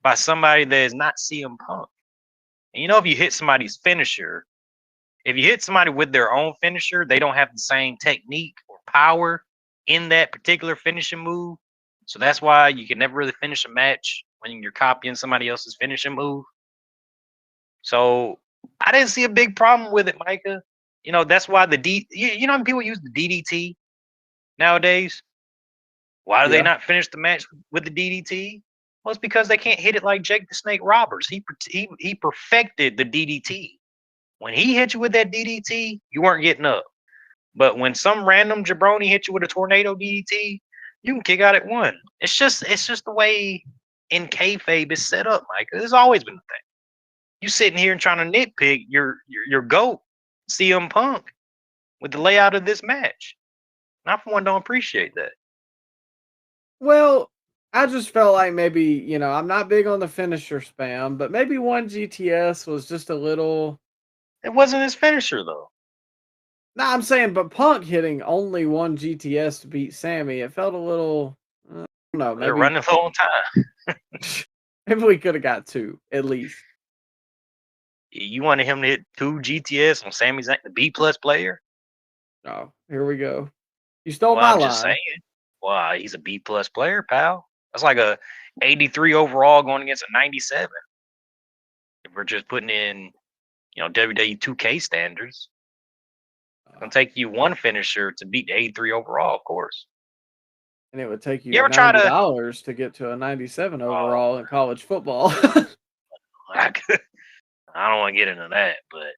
by somebody that is not CM Punk. And if you hit somebody's finisher, if you hit somebody with their own finisher, they don't have the same technique or power in that particular finishing move. So that's why you can never really finish a match when you're copying somebody else's finishing move. So I didn't see a big problem with it, Micah. That's why you know how people use the DDT nowadays? Why do they Yeah. not finish the match with the DDT? Well, it's because they can't hit it like Jake the Snake Roberts. He perfected the DDT. When he hit you with that DDT, you weren't getting up. But when some random jabroni hit you with a tornado DDT, you can kick out at 1. It's just the way in kayfabe is set up, Mike. It's always been the thing. You sitting here and trying to nitpick your GOAT, CM Punk. with the layout of this match. And I, for one, don't appreciate that. Well, I just felt like maybe, I'm not big on the finisher spam, but maybe one GTS was just a little. It wasn't his finisher, though. No, I'm saying, but Punk hitting only one GTS to beat Sammy, it felt a little. I don't know, They're maybe running low on time. maybe we could have got two at least. You wanted him to hit 2 GTS on Sami Zayn, the B plus player? Oh, here we go. You stole Well, my I'm just line. saying. Well, he's a B plus player, pal. That's like a 83 overall going against a 97. If we're just putting in, WWE 2K standards, it's gonna take you one finisher to beat the 83 overall, of course. And it would take You you ever try to? $90 to get to a 97 overall in college football. I don't want to get into that, but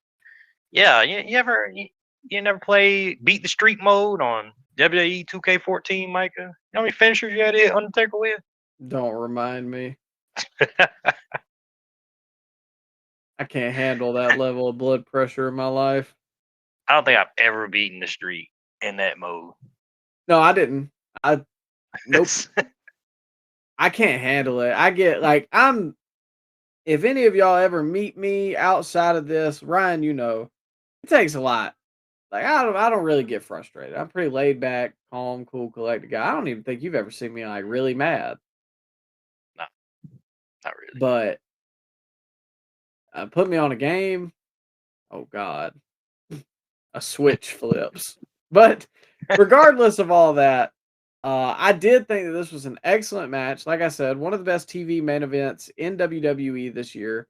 yeah, you never play beat the streak mode on WWE 2K14, Micah? You know how many finishers you had to hit Undertaker with? Don't remind me. I can't handle that level of blood pressure in my life. I don't think I've ever beaten the streak in that mode. No, I didn't. Nope. I can't handle it. I get like if any of y'all ever meet me outside of this, Ryan, it takes a lot. Like I don't really get frustrated. I'm pretty laid back, calm, cool, collected guy. I don't even think you've ever seen me like really mad. No, not really. But put me on a game. Oh God, a switch flips. But regardless of all that, I did think that this was an excellent match. Like I said, one of the best TV main events in WWE this year.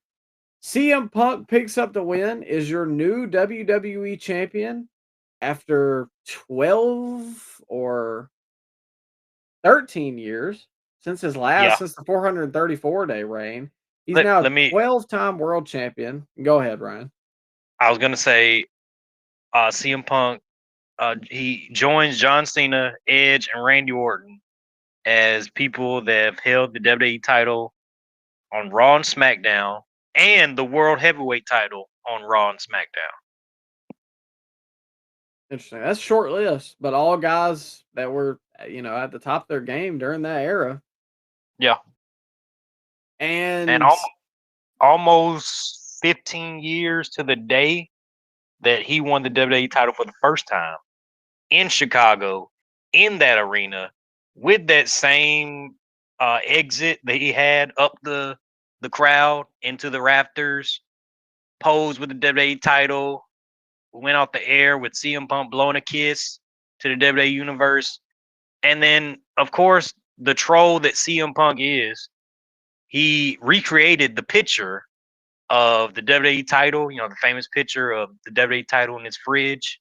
CM Punk picks up the win, is your new WWE champion after 12 or 13 years since his last, since the 434-day reign. He's now a 12-time world champion. Go ahead, Ryan. I was going to say CM Punk, he joins John Cena, Edge, and Randy Orton as people that have held the WWE title on Raw and SmackDown and the World Heavyweight title on Raw and SmackDown. Interesting. That's short list, but all guys that were, at the top of their game during that era. Yeah. And almost 15 years to the day that he won the WWE title for the first time in Chicago, in that arena, with that same exit that he had up the crowd into the rafters, posed with the WWE title, went off the air with CM Punk blowing a kiss to the WWE Universe. And then, of course, the troll that CM Punk is, he recreated the picture of the WWE title, the famous picture of the WWE title in his fridge.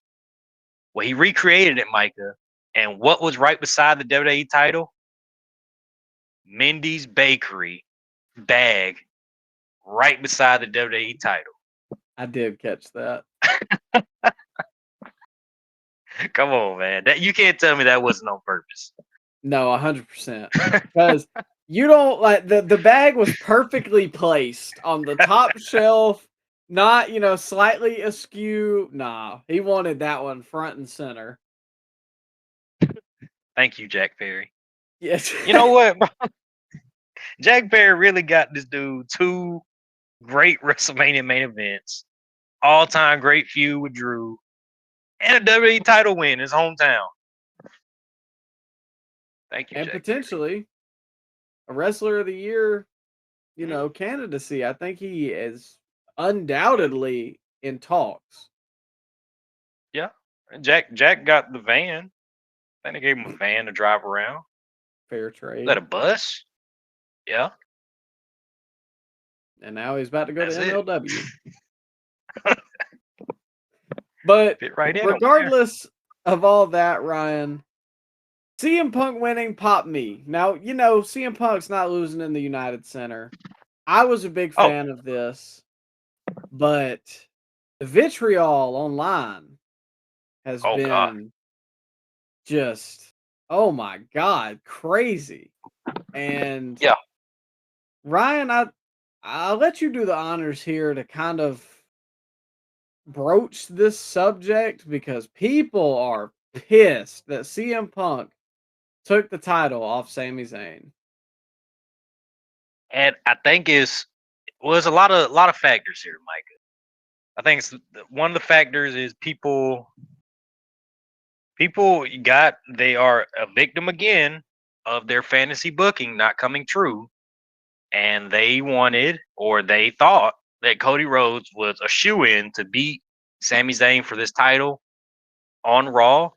Well, he recreated it, Micah. And what was right beside the WWE title? Mindy's Bakery bag right beside the WWE title. I did catch that. Come on, man. You can't tell me that wasn't on purpose. No, 100%. Because you don't like the bag was perfectly placed on the top shelf, not, slightly askew. Nah, he wanted that one front and center. Thank you, Jack Perry. Yes. You know what, bro? Jack Perry really got this dude 2 great WrestleMania main events, all-time great feud with Drew, and a WWE title win in his hometown. Thank you, and Jack potentially Perry. A Wrestler of the Year, candidacy. I think he is undoubtedly in talks. Yeah, Jack got the van. I think they gave him a van to drive around. Fair trade. Is that a bus? Yeah. And now he's about to go That's to it. MLW. But regardless of all that, Ryan, CM Punk winning popped me. Now, CM Punk's not losing in the United Center. I was a big fan of this, but the vitriol online has been just, oh my God, crazy. And Ryan, I'll let you do the honors here to kind of broach this subject because people are pissed that CM Punk took the title off Sami Zayn. And I think there's a lot of factors here, Micah. I think one of the factors is people they are a victim again of their fantasy booking not coming true, and they wanted or they thought that Cody Rhodes was a shoe-in to beat Sami Zayn for this title on Raw,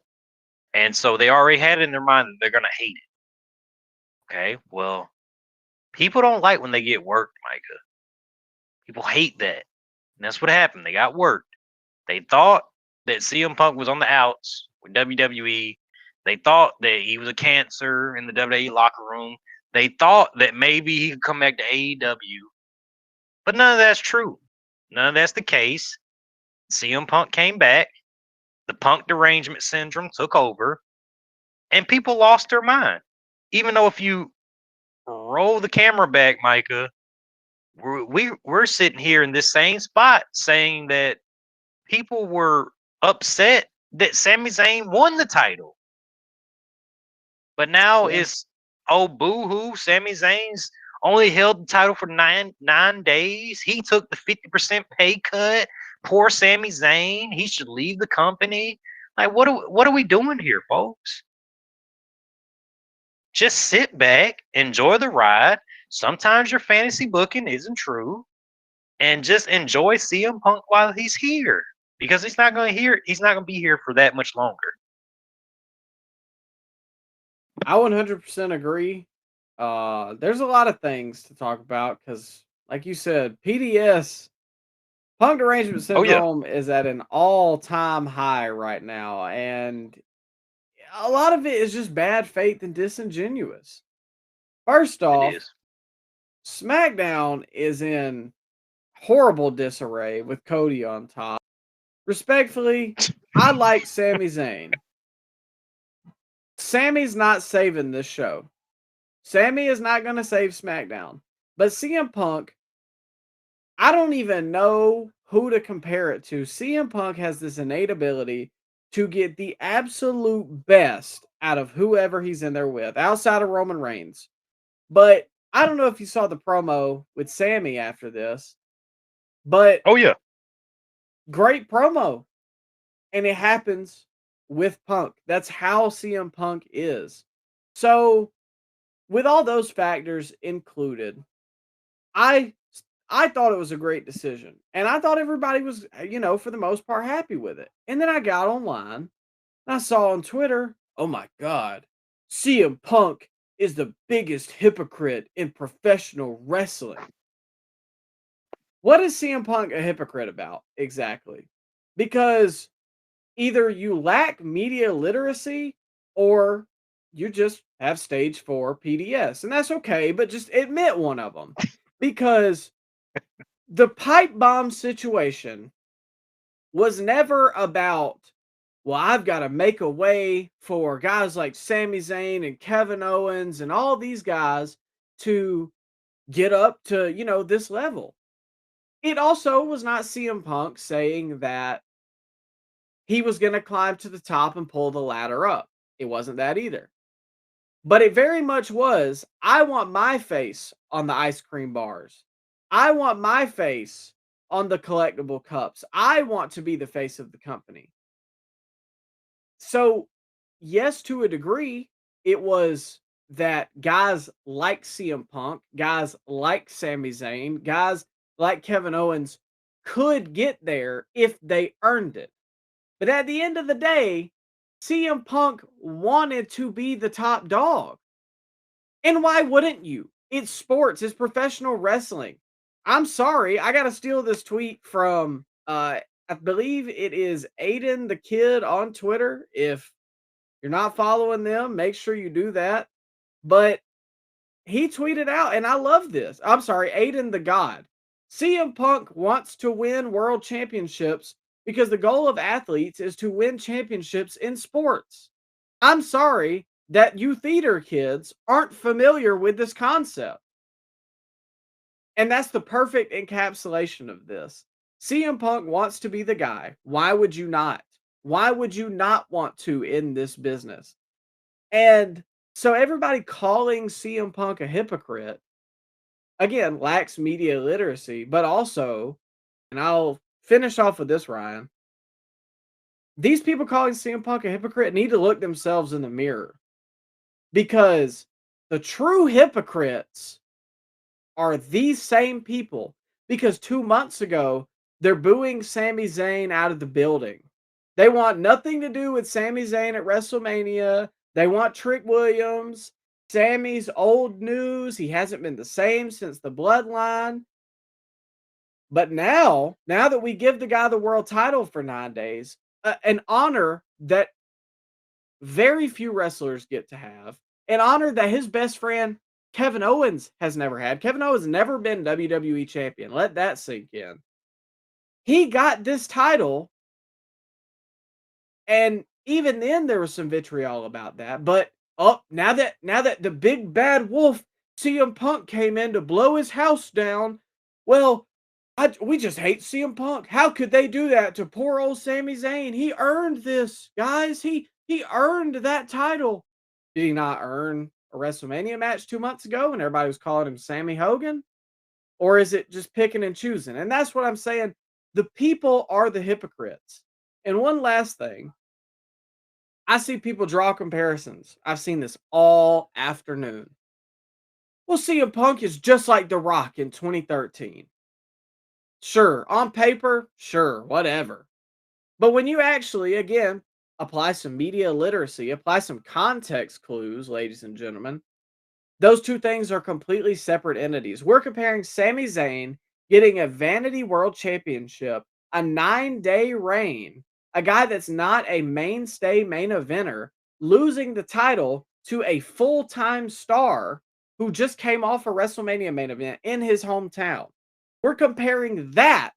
and so they already had it in their mind that they're gonna hate it. Okay, well, people don't like when they get worked, Micah. People hate that. And that's what happened. They got worked. They thought that CM Punk was on the outs with WWE. They thought that he was a cancer in the WWE locker room. They thought that maybe he could come back to AEW. But none of that's true. None of that's the case. CM Punk came back. The Punk derangement syndrome took over. And people lost their mind. Even though if you roll the camera back, Micah, we're sitting here in this same spot saying that people were upset that Sami Zayn won the title. But now it's boo-hoo, Sami Zayn's only held the title for nine days. He took the 50% pay cut. Poor Sami Zayn. He should leave the company. Like, what are we doing here, folks? Just sit back, enjoy the ride. Sometimes your fantasy booking isn't true, and just enjoy CM Punk while he's here, because he's not going to be here for that much longer. I 100% agree. There's a lot of things to talk about because, like you said, PDS, Punk Derangement Syndrome, is at an all-time high right now, and a lot of it is just bad faith and disingenuous. First off, SmackDown is in horrible disarray with Cody on top. Respectfully, I like Sami Zayn. Sammy's not saving this show. Sami is not going to save SmackDown. But CM Punk, I don't even know who to compare it to. CM Punk has this innate ability to get the absolute best out of whoever he's in there with, outside of Roman Reigns. But I don't know if you saw the promo with Sami after this, but great promo. And it happens with Punk. That's how CM Punk is. So, with all those factors included, I thought it was a great decision. And I thought everybody was, for the most part, happy with it. And then I got online and I saw on Twitter, oh my God, CM Punk is the biggest hypocrite in professional wrestling. What is CM Punk a hypocrite about exactly? Because either you lack media literacy or you just have stage 4 PDS. And that's okay, but just admit one of them. Because the pipe bomb situation was never about, well, I've got to make a way for guys like Sami Zayn and Kevin Owens and all these guys to get up to, this level. It also was not CM Punk saying that he was going to climb to the top and pull the ladder up. It wasn't that either. But it very much was, I want my face on the ice cream bars. I want my face on the collectible cups. I want to be the face of the company. So, yes, to a degree, it was that guys like CM Punk, guys like Sami Zayn, guys like Kevin Owens could get there if they earned it. But at the end of the day, CM Punk wanted to be the top dog. And why wouldn't you? It's sports. It's professional wrestling. I'm sorry. I got to steal this tweet from, I believe it is Aiden the Kid on Twitter. If you're not following them, make sure you do that. But he tweeted out, and I love this. I'm sorry, Aiden the God. CM Punk wants to win world championships because the goal of athletes is to win championships in sports. I'm sorry that you theater kids aren't familiar with this concept. And that's the perfect encapsulation of this. CM Punk wants to be the guy. Why would you not? Why would you not want to in this business? And so everybody calling CM Punk a hypocrite, again, lacks media literacy, but also, and I'll finish off with this, Ryan. These people calling CM Punk a hypocrite need to look themselves in the mirror, because the true hypocrites are these same people. Because 2 months ago, they're booing Sami Zayn out of the building. They want nothing to do with Sami Zayn at WrestleMania. They want Trick Williams. Sammy's old news. He hasn't been the same since the Bloodline. But now that we give the guy the world title for 9 days, an honor that very few wrestlers get to have, an honor that his best friend Kevin Owens has never had. Kevin Owens never been WWE champion. Let that sink in. He got this title, and even then there was some vitriol about that. But now that the big bad wolf CM Punk came in to blow his house down, well, we just hate CM Punk. How could they do that to poor old Sami Zayn? He earned this, guys. He earned that title. Did he not earn a WrestleMania match 2 months ago when everybody was calling him Sammy Hogan? Or is it just picking and choosing? And that's what I'm saying. The people are the hypocrites. And one last thing. I see people draw comparisons. I've seen this all afternoon. Well, CM Punk is just like The Rock in 2013. Sure, on paper, sure, whatever. But when you actually, again, apply some media literacy, apply some context clues, ladies and gentlemen, those two things are completely separate entities. We're comparing Sami Zayn getting a Vanity World Championship, a 9-day reign, a guy that's not a mainstay main eventer, losing the title to a full-time star who just came off a WrestleMania main event in his hometown. We're comparing that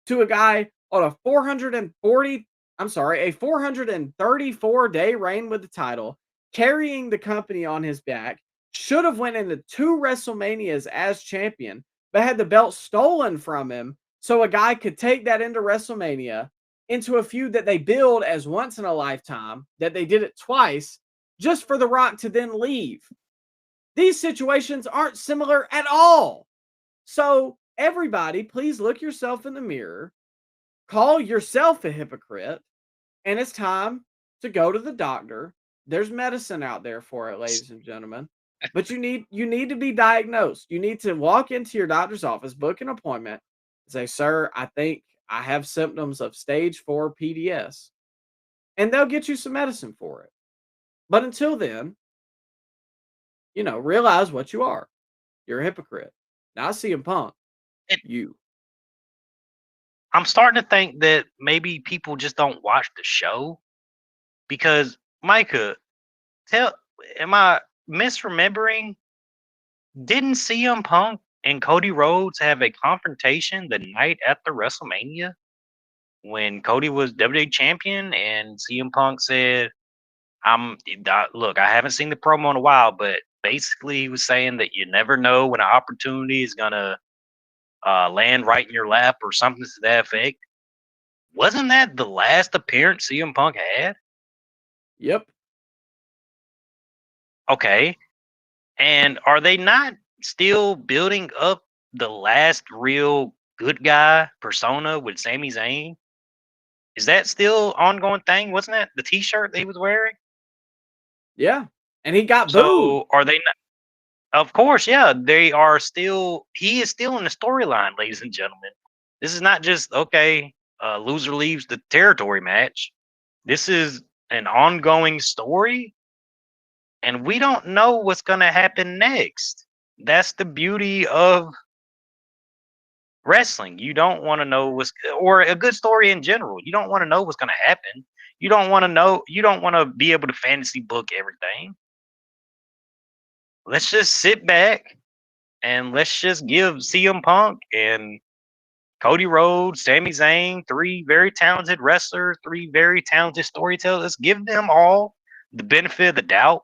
to a guy on a 434-day reign with the title, carrying the company on his back, should have went into 2 WrestleManias as champion, but had the belt stolen from him so a guy could take that into WrestleMania, into a feud that they billed as once in a lifetime, that they did it twice, just for The Rock to then leave. These situations aren't similar at all. So everybody, please look yourself in the mirror, call yourself a hypocrite, and it's time to go to the doctor. There's medicine out there for it, ladies and gentlemen. But you need to be diagnosed. You need to walk into your doctor's office, book an appointment, and say, "Sir, I think I have symptoms of stage 4 PDS." And they'll get you some medicine for it. But until then, realize what you are. You're a hypocrite. Now I see him Punk. You. I'm starting to think that maybe people just don't watch the show, because Micah, am I misremembering? Didn't CM Punk and Cody Rhodes have a confrontation the night after WrestleMania when Cody was WWE champion and CM Punk said, look, I haven't seen the promo in a while, but basically he was saying that you never know when an opportunity is gonna land right in your lap or something to that effect. Wasn't that the last appearance CM Punk had? Yep. Okay. And are they not still building up the last real good guy persona with Sami Zayn? Is that still ongoing thing? Wasn't that the t-shirt that he was wearing? Yeah. And he got booed. So are they not? Of course, yeah. They are still, he is still in the storyline, ladies and gentlemen. This is not just, okay, loser leaves the territory match. This is an ongoing story, and we don't know what's going to happen next. That's the beauty of wrestling. You don't want to know or a good story in general. You don't want to know what's going to happen. You don't want to be able to fantasy book everything. Let's just sit back and let's just give CM Punk and Cody Rhodes, Sami Zayn, 3 very talented wrestlers, 3 very talented storytellers. Let's give them all the benefit of the doubt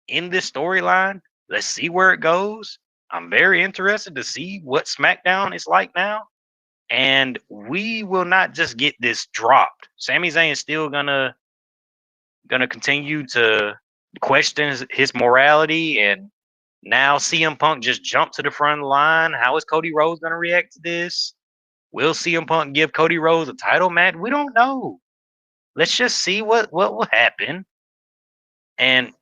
in this storyline. Let's see where it goes. I'm very interested to see what SmackDown is like now. And we will not just get this dropped. Sami Zayn is still gonna continue to question his morality, and now CM Punk just jumped to the front of the line. How is Cody Rhodes gonna react to this? Will CM Punk give Cody Rhodes a title match? We don't know. Let's just see what will happen. And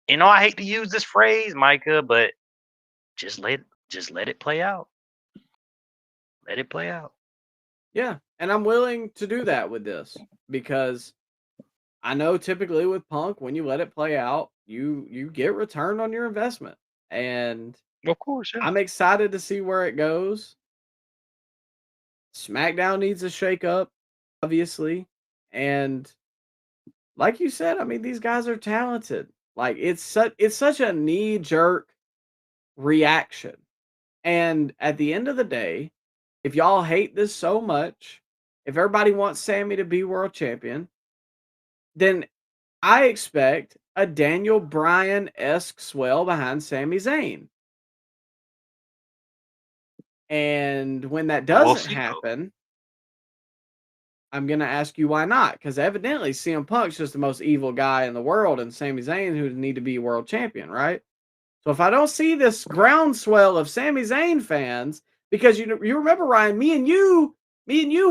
I hate to use this phrase, Micah, but just let it play out. Let it play out. Yeah, and I'm willing to do that with this because I know typically with Punk, when you let it play out, you get return on your investment. And Of course, yeah. I'm excited to see where it goes. SmackDown needs a shake-up, obviously. And like you said, I mean, these guys are talented. Like it's such a knee-jerk reaction. And at the end of the day, if y'all hate this so much, if everybody wants Sammy to be world champion, then I expect a Daniel Bryan-esque swell behind Sami Zayn. And when that doesn't happen, I'm going to ask you why not. Because evidently CM Punk's just the most evil guy in the world, and Sami Zayn who need to be world champion, right? So if I don't see this groundswell of Sami Zayn fans, because you remember, Ryan, me and you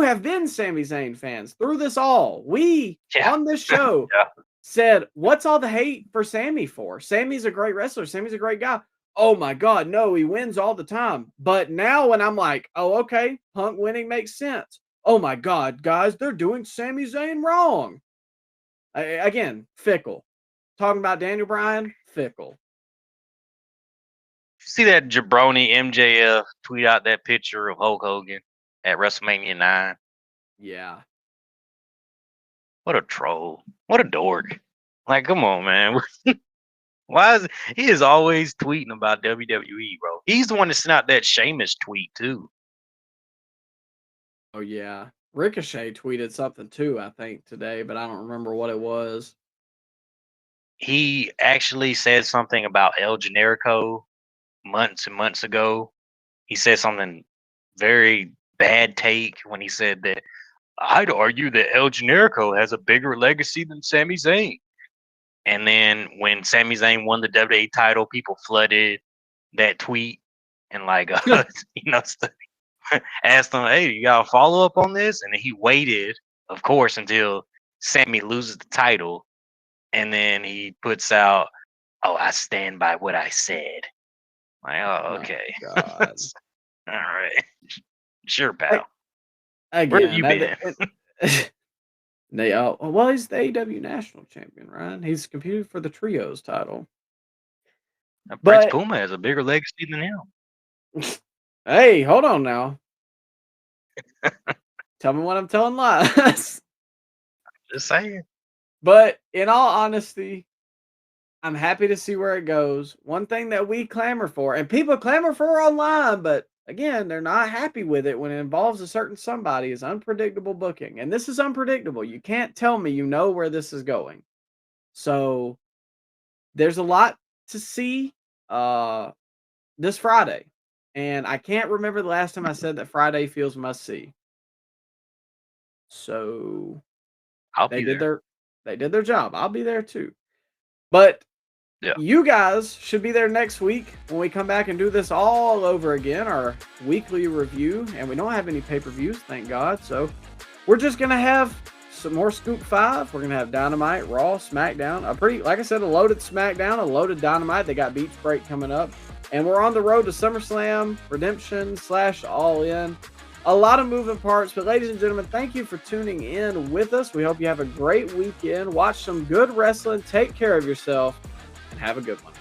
have been Sami Zayn fans through this all. We on this show said, what's all the hate for Sammy for? Sammy's a great wrestler. Sammy's a great guy. Oh my God, no, he wins all the time. But now when I'm like, oh, okay, Punk winning makes sense. Oh my God, guys, they're doing Sami Zayn wrong. Again, fickle. Talking about Daniel Bryan, fickle. See that jabroni MJF tweet out that picture of Hulk Hogan at WrestleMania 9? Yeah. What a troll. What a dork. Like, come on, man. Why is he is always tweeting about WWE, bro? He's the one that sent out that Sheamus tweet too. Oh yeah. Ricochet tweeted something too, I think, today, but I don't remember what it was. He actually said something about El Generico months and months ago. He said something very bad take when he said that I'd argue that El Generico has a bigger legacy than Sami Zayn. And then when Sami Zayn won the WWE title, people flooded that tweet and like, asked him, hey, you got a follow up on this? And then he waited, of course, until Sami loses the title. And then he puts out, oh, I stand by what I said. Like, oh, okay. God. All right. Sure, pal. Again, where have you been? Well, he's the AEW national champion, Ryan. He's competed for the trios title. Prince Puma has a bigger legacy than him. Hey, hold on now. Tell me when I'm telling lies. Just saying. But in all honesty, I'm happy to see where it goes. One thing that we clamor for, and people clamor for online, but again, they're not happy with it when it involves a certain somebody, is unpredictable booking. And this is unpredictable. You can't tell me you know where this is going. So there's a lot to see this Friday. And I can't remember the last time I said that Friday feels must see. So they did their job. I'll be there too. But you guys should be there next week when we come back and do this all over again, our weekly review. And we don't have any pay-per-views, thank God. So we're just going to have some more Scoop 5. We're going to have Dynamite, Raw, SmackDown. Like I said, a loaded SmackDown, a loaded Dynamite. They got Beach Break coming up. And we're on the road to SummerSlam, Redemption / All In. A lot of moving parts. But ladies and gentlemen, thank you for tuning in with us. We hope you have a great weekend. Watch some good wrestling. Take care of yourself. And have a good one.